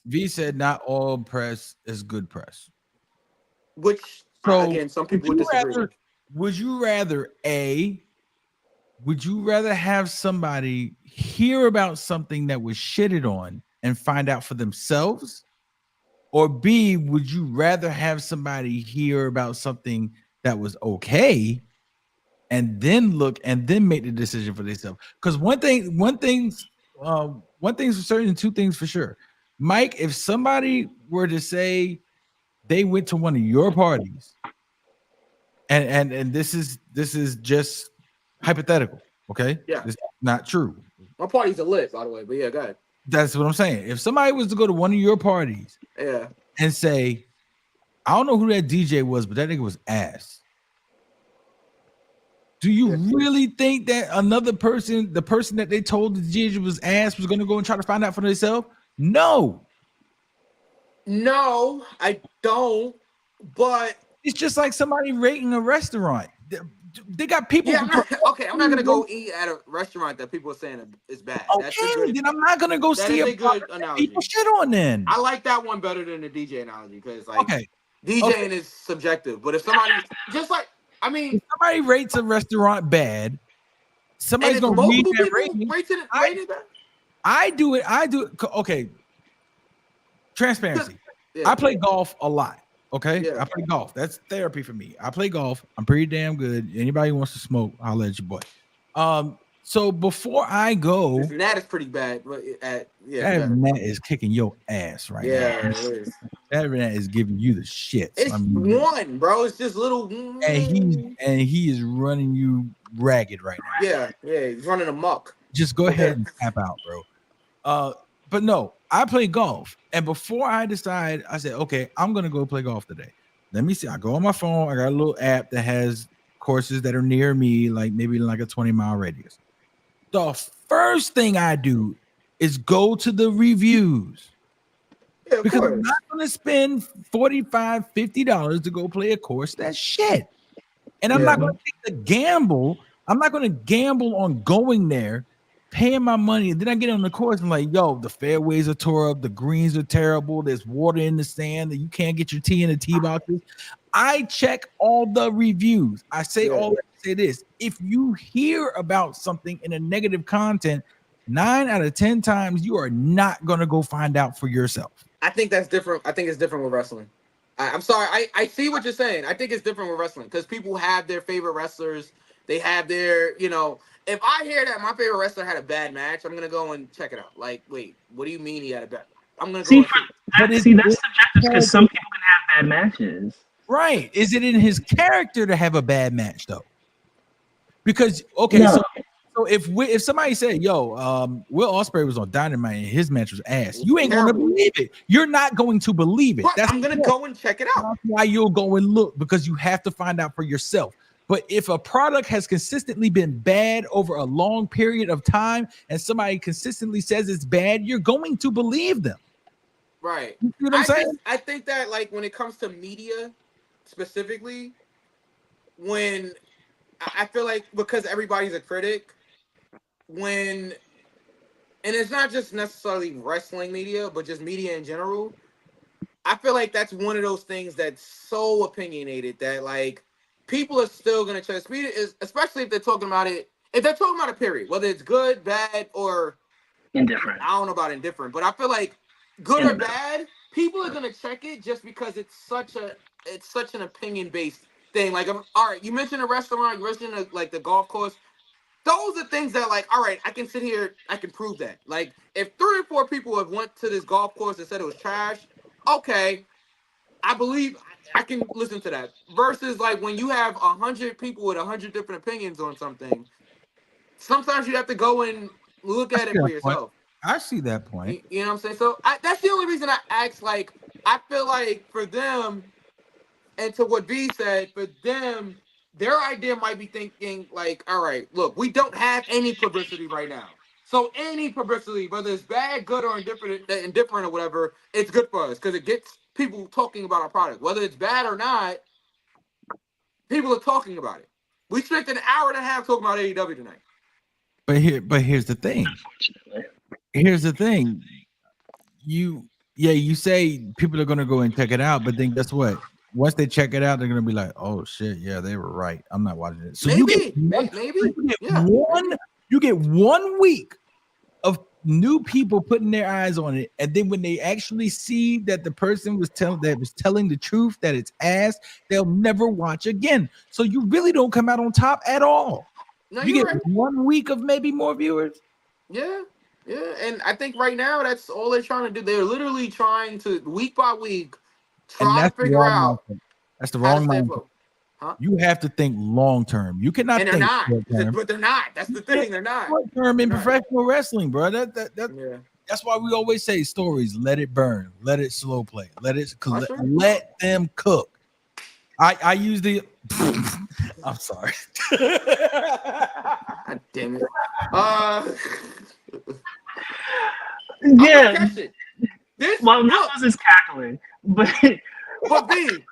V said not all press is good press. Which, again, some people would disagree. Would you rather have somebody hear about something that was shitted on and find out for themselves? Or B, would you rather have somebody hear about something that was okay and then look and then make the decision for themselves? Because one thing's for certain, two things for sure. Mike, if somebody were to say they went to one of your parties, and this is just hypothetical, okay? Yeah. It's not true. My parties are lit, by the way, but yeah, go ahead. That's what I'm saying. If somebody was to go to one of your parties, yeah, and say, I don't know who that DJ was, but that nigga was ass. Do you really think that another person, the person that they told the DJ was ass, was going to go and try to find out for themselves? No. No, I don't. But it's just like somebody rating a restaurant. They got people. Yeah, I'm not gonna go eat at a restaurant that people are saying is bad. Okay, that's a good, then I'm not gonna go see a good analogy. People shit on then. I like that one better than the DJ analogy because DJing is subjective. But if somebody if somebody rates a restaurant bad, somebody's gonna read that rating. I do it. Okay. Transparency. I play golf a lot. Okay, I play golf. That's therapy for me. I play golf. I'm pretty damn good. Anybody who wants to smoke, holla at your boy. So before I go, that is pretty bad. But that is kicking your ass right now. Yeah, it is. That is giving you the shit. It's one, bro. It's just little. And he is running you ragged right now. Yeah, he's running amok. Just go ahead and tap out, bro. But no, I play golf. And before I decide, I said, okay, I'm going to go play golf today. Let me see. I go on my phone. I got a little app that has courses that are near me, like maybe like a 20-mile radius. The first thing I do is go to the reviews. Yeah, because I'm not going to spend $45, $50 to go play a course. That's shit. And I'm not going to take the gamble. I'm not going to gamble on going there, paying my money, and then I get on the course and like, yo, the fairways are tore up, the greens are terrible, there's water in the sand, that you can't get your tee in the tee boxes. I check all the reviews. I say say this: if you hear about something in a negative content, 9 out of 10 times you are not gonna go find out for yourself. I think that's different. I think it's different with wrestling. I'm sorry. I see what you're saying. I think it's different with wrestling because people have their favorite wrestlers. They have their, if I hear that my favorite wrestler had a bad match, I'm gonna go and check it out. Like, wait, what do you mean he had a bad? I'm gonna go. That's subjective because some people can have bad matches. Right? Is it in his character to have a bad match though? Because so if somebody said, "Yo, Will Ospreay was on Dynamite and his match was ass," you ain't gonna believe it. You're not going to believe it. But I'm gonna go and check it out. That's why you'll go and look, because you have to find out for yourself. But if a product has consistently been bad over a long period of time and somebody consistently says it's bad, you're going to believe them. Right. You know what I'm saying? I think that, like, when it comes to media specifically, when I feel like because everybody's a critic, and it's not just necessarily wrestling media, but just media in general, I feel like that's one of those things that's so opinionated that, like, people are still going to trust media, especially if they're talking about it. If they're talking about a period, whether it's good, bad, or indifferent. I don't know about indifferent, but I feel like good or bad, people are going to check it just because it's such a it's such an opinion based thing. Like, all right, you mentioned a restaurant, you mentioned like the golf course. Those are things that, like, all right, I can sit here, I can prove that. Like, if 3 or 4 people have went to this golf course and said it was trash, okay, I believe I can listen to that. Versus, like, when you have 100 people with 100 different opinions on something, sometimes you have to go and look I at see it for that point. yourself. I see that point. You know what I'm saying? So that's the only reason I asked. Like, I feel like for them, and to what V said, for them, their idea might be thinking like, all right, look, we don't have any publicity right now. So any publicity, whether it's bad, good, or indifferent or whatever, it's good for us because it gets people talking about our product. Whether it's bad or not, people are talking about it. We spent an hour and a half talking about AEW tonight. But here's the thing. Here's the thing. You say people are gonna go and check it out, but then guess what? Once they check it out, they're gonna be like, "Oh shit, yeah, they were right. I'm not watching it." So maybe. You get 1 week of new people putting their eyes on it, and then when they actually see that the person was telling the truth, that it's ass, they'll never watch again. So you really don't come out on top at all. No, you get right. 1 week of maybe more viewers. Yeah, and I think right now that's all they're trying to do. They're literally trying to week by week try to figure out. That's the wrong mindset. Huh? You have to think long term. You cannot and they're think not. But they're not. That's the thing. They're not short term in professional wrestling, bro. That's why we always say stories. Let it burn. Let it slow play. Let them cook. I use the. I'm sorry. God damn it. Yeah. Well, that was his cackling, but B.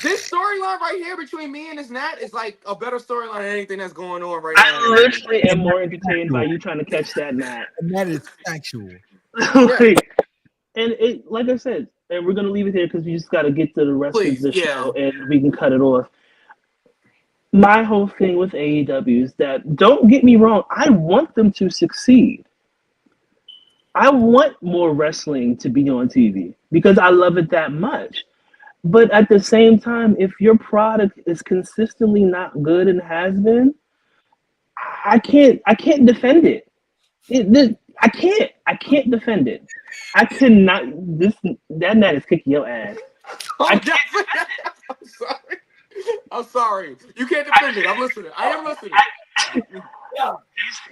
This storyline right here between me and this Nat is like a better storyline than anything that's going on right now. I literally am more entertained by you trying to catch that Nat. And that is factual. And it, like I said, and we're gonna leave it here because we just got to get to the rest of the show, and we can cut it off. My whole thing with AEW is that, don't get me wrong, I want them to succeed. I want more wrestling to be on TV because I love it that much. But at the same time, if your product is consistently not good and has been, I can't defend it. I can't defend it. I cannot. That Nat is kicking your ass. I'm sorry. I'm sorry. You can't defend it. I'm listening. I am listening.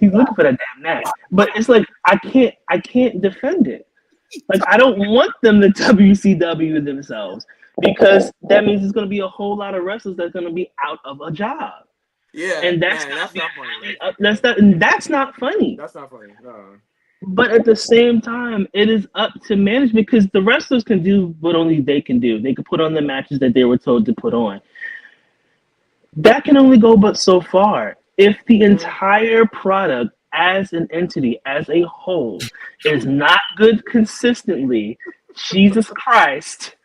He's looking for that damn Nat. But it's like I can't defend it. Like, I don't want them to WCW themselves, because that means there's going to be a whole lot of wrestlers that's going to be out of a job. Yeah, and that's not funny. That's not funny. That's not funny. No. But at the same time, it is up to management, because the wrestlers can do what only they can do. They can put on the matches that they were told to put on. That can only go but so far. If the entire product as an entity, as a whole, is not good consistently, Jesus Christ,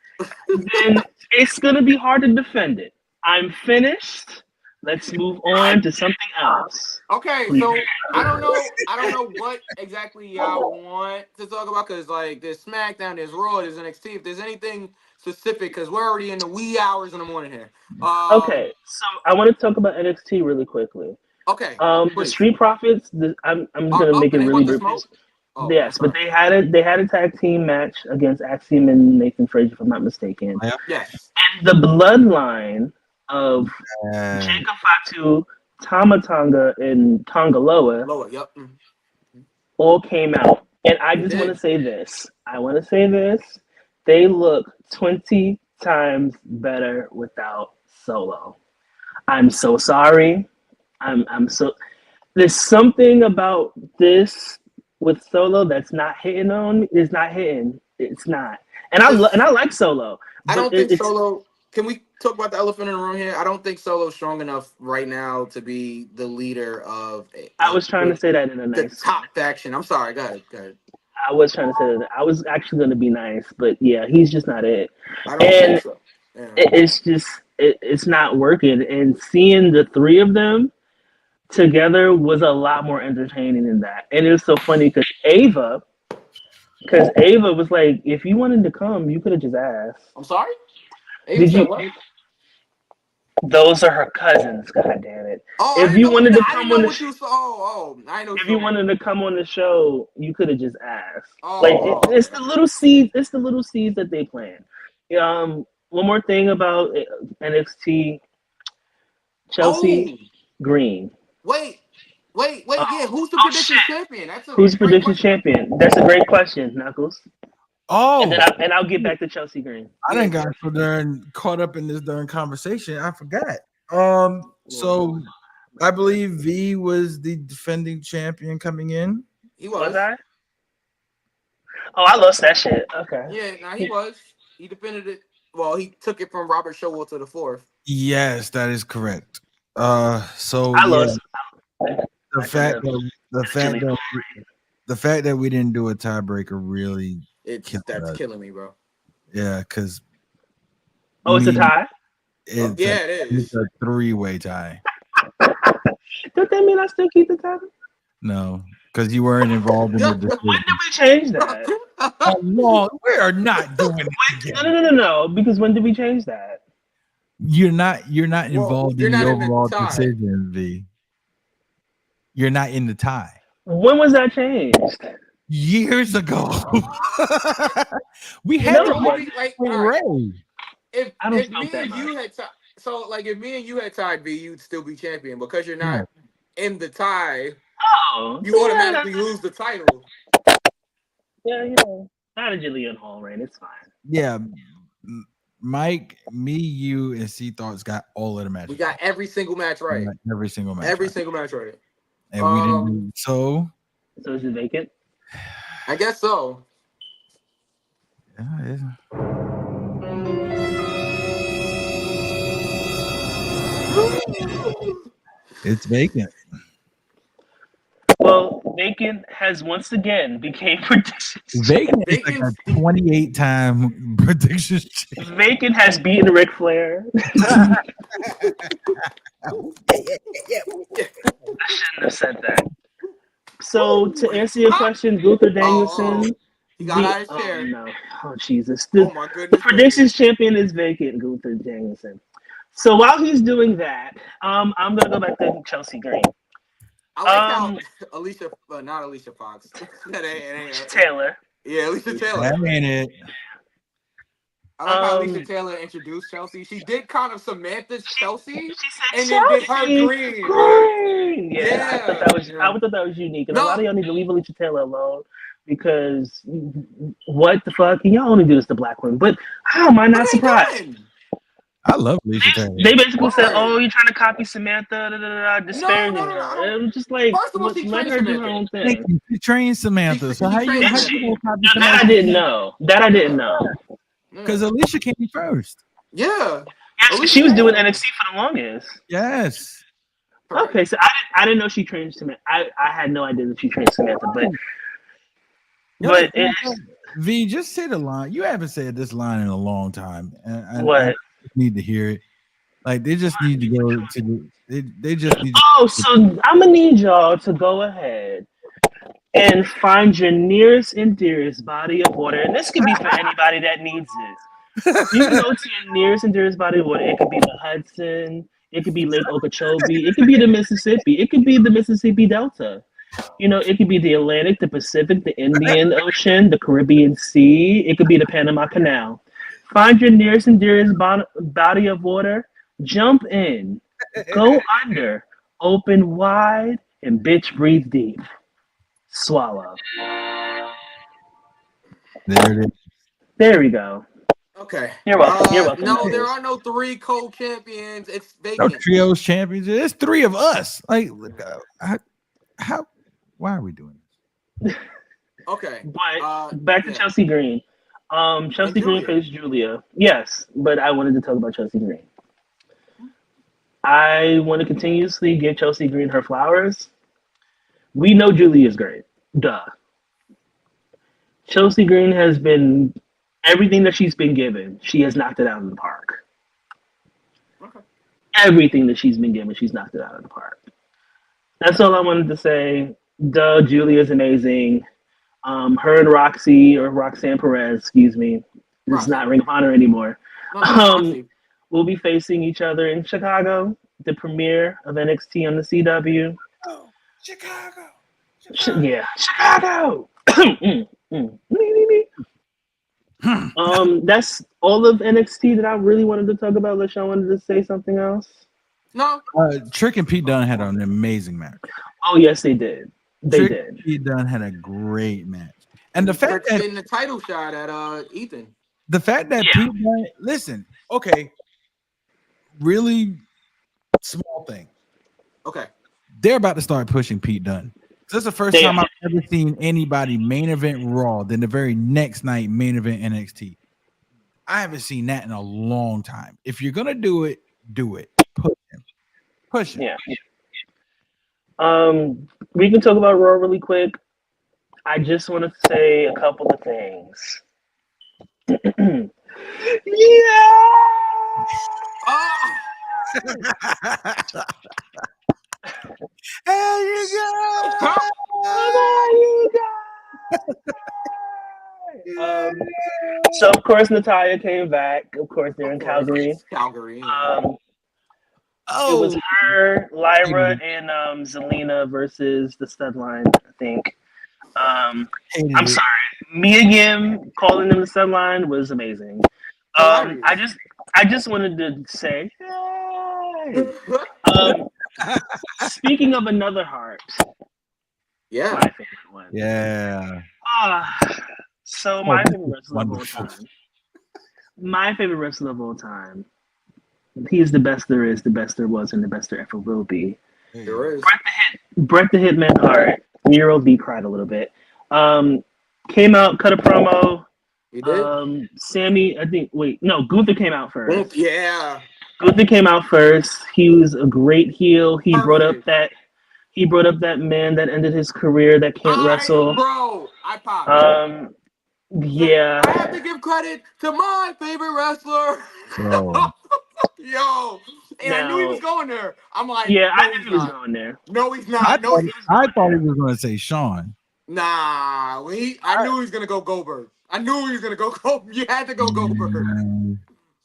then it's going to be hard to defend it. I'm finished. Let's move on to something else. Okay, so I don't know what exactly y'all want to talk about, because like there's SmackDown, there's Raw, there's NXT. If there's anything specific, because we're already in the wee hours in the morning here. Okay, so I want to talk about NXT really quickly. Okay. The Street Profits, I'm gonna make it really brief. Yes, but they had a tag team match against Axiom and Nathan Frazier, if I'm not mistaken. Yes. And the bloodline of Jacob Fatu, Tama Tonga, and Tonga Loa all came out. And I just want to say this. They look 20 times better without Solo. I'm so sorry. There's something about this with Solo that's not hitting on me. It's not hitting. It's not. And I like Solo. I don't think Solo. Can we talk about the elephant in the room here? I don't think Solo's strong enough right now to be the leader of. I was trying to say that in a nice top faction. I'm sorry. Go ahead. I was trying to say that. I was actually going to be nice, but yeah, he's just not it. I don't think so. Yeah. It's just it's not working. And seeing the three of them together was a lot more entertaining than that. And it was so funny because Ava was like, if you wanted to come, you could have just asked. I'm sorry? Ava Did said you? what? Those are her cousins. God damn it! Oh, I If didn't you know. wanted to I didn't come know on the what you saw. I know. if you wanted to come on the show, you could have just asked. Like it's Okay. the little seeds. It's the little seeds that they plant. One more thing about NXT: Oh, Chelsea Green. wait. Yeah, who's the Oh predictions shit! champion? That's a Who's great prediction question. champion? That's a great question, Knuckles. And Oh, then I'll get back to Chelsea Green. I Yeah, didn't got so darn caught up in this darn conversation. I forgot. So I believe V was the defending champion coming in. he Was was. I? Oh, I lost that shit. Okay. Yeah, nah, he was. He defended it. Well, he took it from Robert Showalter the fourth. Yes, that is correct. So I yeah, lost. the I should fact have. that the fact Actually, that the fact that we didn't do a tiebreaker really killed That's us. killing me, bro. Yeah, because oh, it's a me, tie. Yeah, it it's is. a three-way tie. Does that mean I still keep the title? No, because you weren't involved in the When decision. did we change that? No, we are not doing it Wait, again. no. Because when did we change that? You're not Well, involved you're in the not in the overall tie. decision, V. You're not in the tie. When was that changed? Years ago. We You had know, to all wait right, for Ray. I don't if smoke me that and much. you had tied, so like if me and you had tied B, you'd still be champion because you're not No. in the tie. Oh, You yeah, automatically lose the title. yeah, not a Jillian Hall reign. It's fine. Yeah. Mike, me, you, and C Thoughts got all of the matches. We got every single match right. Every single match. Every right. single match right. And we didn't do so. So is it vacant? I guess so. Yeah, it's vacant. Well, vacant has once again became predictions. Vacant is like a 28-time predictions. Vacant has beaten Ric Flair. I shouldn't have said that. So to answer your question, Luther Danielson. He got out of his chair. Oh no! Oh Jesus! Oh my The goodness. predictions champion is vacant, Luther Danielson. So while he's doing that, I'm gonna go back to Chelsea Green. I like how Alicia, not Alicia Fox. That ain't Taylor. Yeah, Alicia Taylor. That ain't it. I like how Alicia Taylor introduced Chelsea. She did kind of Samantha's Chelsea, She said and then did her Green. Green. Yeah, I thought that was unique, and a lot of y'all need to leave Alicia Taylor alone because what the fuck? And y'all only do this to black women, but how am I not surprised? I love Alicia Taylor. They basically said, "Oh, you're trying to copy Samantha," disparaging her. It was just like, First of all, she let her trained do her own thing. She trained Samantha. So how you gonna copy That I didn't know. Because Alicia came first. Yeah. She was doing NXT for the longest. Yes. Okay, so I didn't know she trained Samantha. I had no idea that she trained Samantha, but V, just say the line. You haven't said this line in a long time. And what? I need to hear it. Like they just need to go to they just need to. Oh, so I'm gonna need y'all to go ahead and find your nearest and dearest body of water, and this could be for anybody that needs it. You can go to your nearest and dearest body of water. It could be the Hudson. It could be Lake Okeechobee. It could be the Mississippi. It could be the Mississippi Delta. It could be the Atlantic, the Pacific, the Indian Ocean, the Caribbean Sea. It could be the Panama Canal. Find your nearest and dearest body of water. Jump in. Go under. Open wide. And bitch, breathe deep. Swallow. There it is. There we go. Okay. You're welcome. No, there are no 3 co-champions. It's No vacant. trios champions. There's 3 of us. Like, how? Why are we doing this? Okay. But back to Chelsea Green. Chelsea Green faced Julia. Yes, but I wanted to talk about Chelsea Green. I want to continuously give Chelsea Green her flowers. We know Julia's great. Duh. Chelsea Green has been everything that she's been given. She has knocked it out of the park. Okay. Everything that she's been given, she's knocked it out of the park. That's all I wanted to say. Duh, Julia's amazing. Her and Roxanne Perez, excuse me. It's not Ring of Honor anymore. No, that's Monty. Will be facing each other in Chicago, the premiere of NXT on the CW. Oh, Chicago. Yeah, Chicago. Mm, mm. Me, me. That's all of NXT that I really wanted to talk about. Unless y'all wanted to say something else. No. Trick and Pete Dunne had an amazing match. Oh yes, they did. Trick and Pete Dunne had a great match, and the fact that getting the title shot at Ethan. The fact that Pete Dunne, listen, okay, really small thing. Okay. They're about to start pushing Pete Dunne. This is the first time I've ever seen anybody main event Raw, then the very next night main event NXT. I haven't seen that in a long time. If you're gonna do it, do it. Push him. Yeah. We can talk about Raw really quick. I just want to say a couple of things. Yeah. There you go. So of course Natalia came back. Of course they're in Calgary. Calgary. It was her, Lyra, and Zelina versus the Studline, I think. I'm sorry. Mia Yim calling them the Studline was amazing. I just wanted to say, hey. Speaking of another heart. Yeah. My favorite one. Yeah. So my favorite wrestler of all time. My favorite wrestler of all time. He is the best there is, the best there was, and the best there ever will be. There is. Bret the Hitman Hart. Nero B cried a little bit. Came out, cut a promo. He did. Sammy, I think. Wait, no, Gunther came out first. Yeah. Gunther came out first. He was a great heel. He brought up that man that ended his career that can't wrestle. Bro, I popped. Yeah. I have to give credit to my favorite wrestler. Yo, and I knew he was going there. I'm like, yeah, no, I knew he was going there. No, he's not. I thought he was going to say Sean. Nah, I knew he was going to go Goldberg. I knew he was going to go Goldberg. You had to go Goldberg.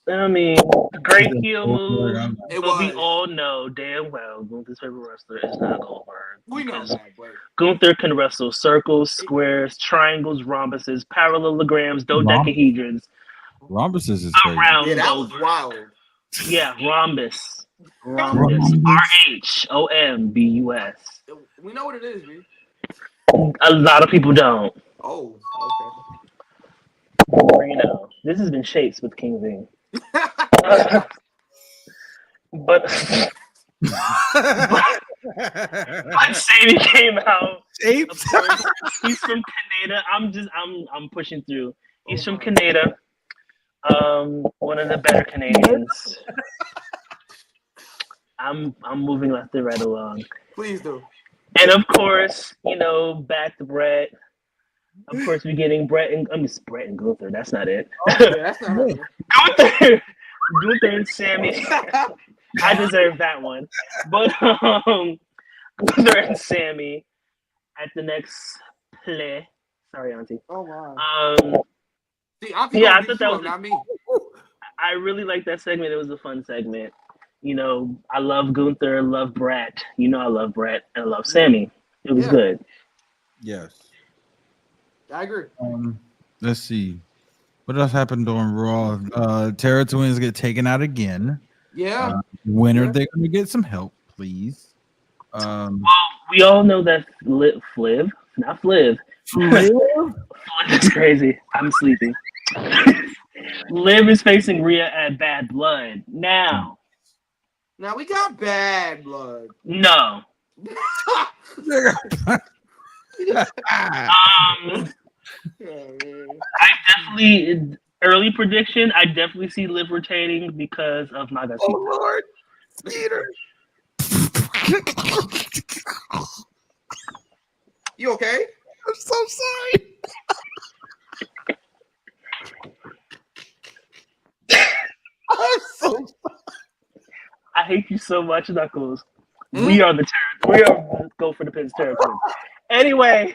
I mean, great heel move. But we all know damn well Gunther's favorite wrestler is not Goldberg. We know that, but Gunther can wrestle circles, squares, triangles, rhombuses, parallelograms, dodecahedrons. Rhombuses is crazy. Yeah, that was wild. Yeah, rhombus. RHOMBUS. We know what it is, man. A lot of people don't. Oh, okay. You know, this has been Shapes with King V. But Sadie came out. Of course, he's from Canada. I'm pushing through. He's from Canada. One of the better Canadians. I'm moving left and right along. Please do. And of course, you know, back to Brett. Of course, we're getting Brett and Gunther. That's not it. That's not it. Gunther and Sammy. I deserve that one. But Gunther and Sammy at the next play. Sorry, Auntie. Oh wow. See, I thought that was not me. I really liked that segment. It was a fun segment. You know, I love Gunther, love Brett. You know, I love Brett and I love Sammy. It was good. Yes. I agree. Let's see. What else happened on Raw? Terra Twins get taken out again. Yeah. When are they going to get some help, please? Well, we all know that Fliv, not Fliv. Fliv is crazy. I'm sleeping. Liv is facing Rhea at Bad Blood. Now we got Bad Blood. No. I definitely early prediction. I definitely see Liv retaining because of Nagasaki. Oh Lord, Peter. You okay? I'm so sorry. I'm so sorry. I hate you so much, Knuckles. We are the Go for the Pins territory. Anyway,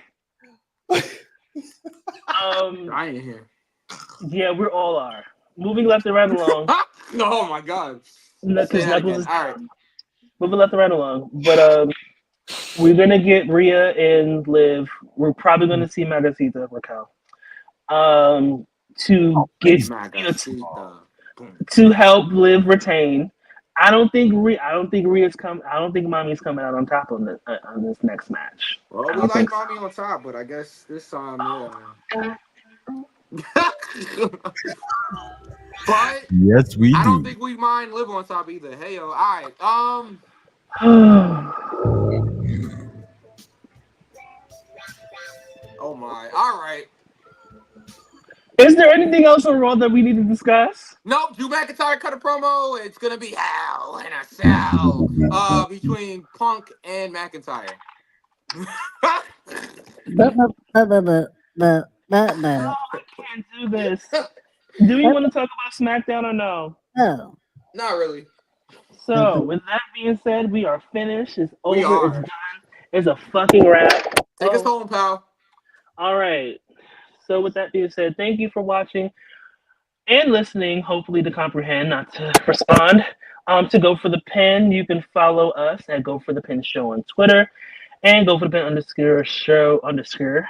I ain't here. Yeah, we all are. Moving left and right along. Oh my god. No, Say because that Knuckles again. is All right. moving left and right along. But we're gonna get Rhea and Liv. We're probably gonna see Magacita Raquel. To get Magacita. Boom. to help Liv retain. I don't think Rhea's come. I don't think Mommy's coming out on top on this next match. Well, I we don't like think so. Mommy on top, but I guess this time, yeah. But Yes, we I don't do. think we mind Liv on top either. Hey yo, all right. Oh my. All right. Is there anything else on Raw that we need to discuss? Nope, Drew McIntyre cut a promo. It's gonna be hell in a cell between Punk and McIntyre. Can't do this. Do we want to talk about SmackDown or no? Oh. Not really. So, with that being said, we are finished. It's We over. It's are. done. It's a fucking wrap. Take us home, pal. All right. So, with that being said, thank you for watching and listening. Hopefully, to comprehend, not to respond. To Go For The Pin, you can follow us at Go For The Pin Show on Twitter and Go For The Pin underscore show underscore.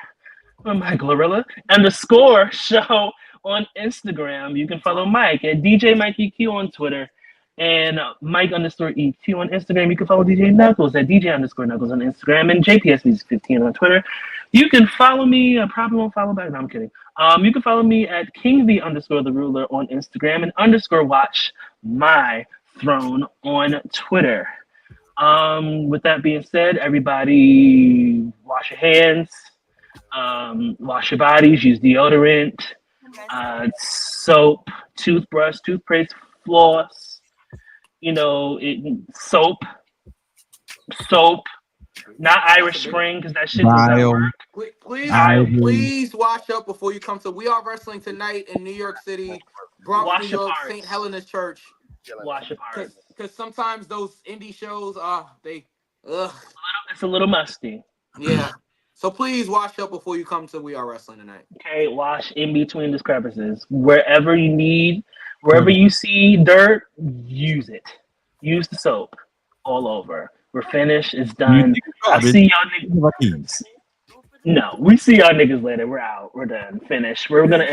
Oh my Glorilla underscore show on Instagram. You can follow Mike at DJ Mike EQ on Twitter and Mike underscore EQ on Instagram. You can follow DJ Knuckles at DJ underscore Knuckles on Instagram and JPS15 on Twitter. You can follow me. I probably won't follow back. No, I'm kidding. You can follow me at King V underscore the ruler on Instagram and underscore watch my throne on Twitter. With that being said, everybody wash your hands. Wash your bodies, use deodorant, soap, toothbrush, toothpaste, floss, soap, not Irish Spring because that shit does not work. Please wash up before you come to We Are Wrestling tonight in New York City, Bronx, New York, St. Helena's Church. Wash your parts. Because sometimes those indie shows, it's a little musty. Yeah. So please wash up before you come to We Are Wrestling tonight. Okay, wash in between the crevices. Wherever you see dirt, use it. Use the soap all over. We're finished. It's done. I'll see y'all niggas. No, we see y'all niggas later. We're out. We're done. Finished. We're gonna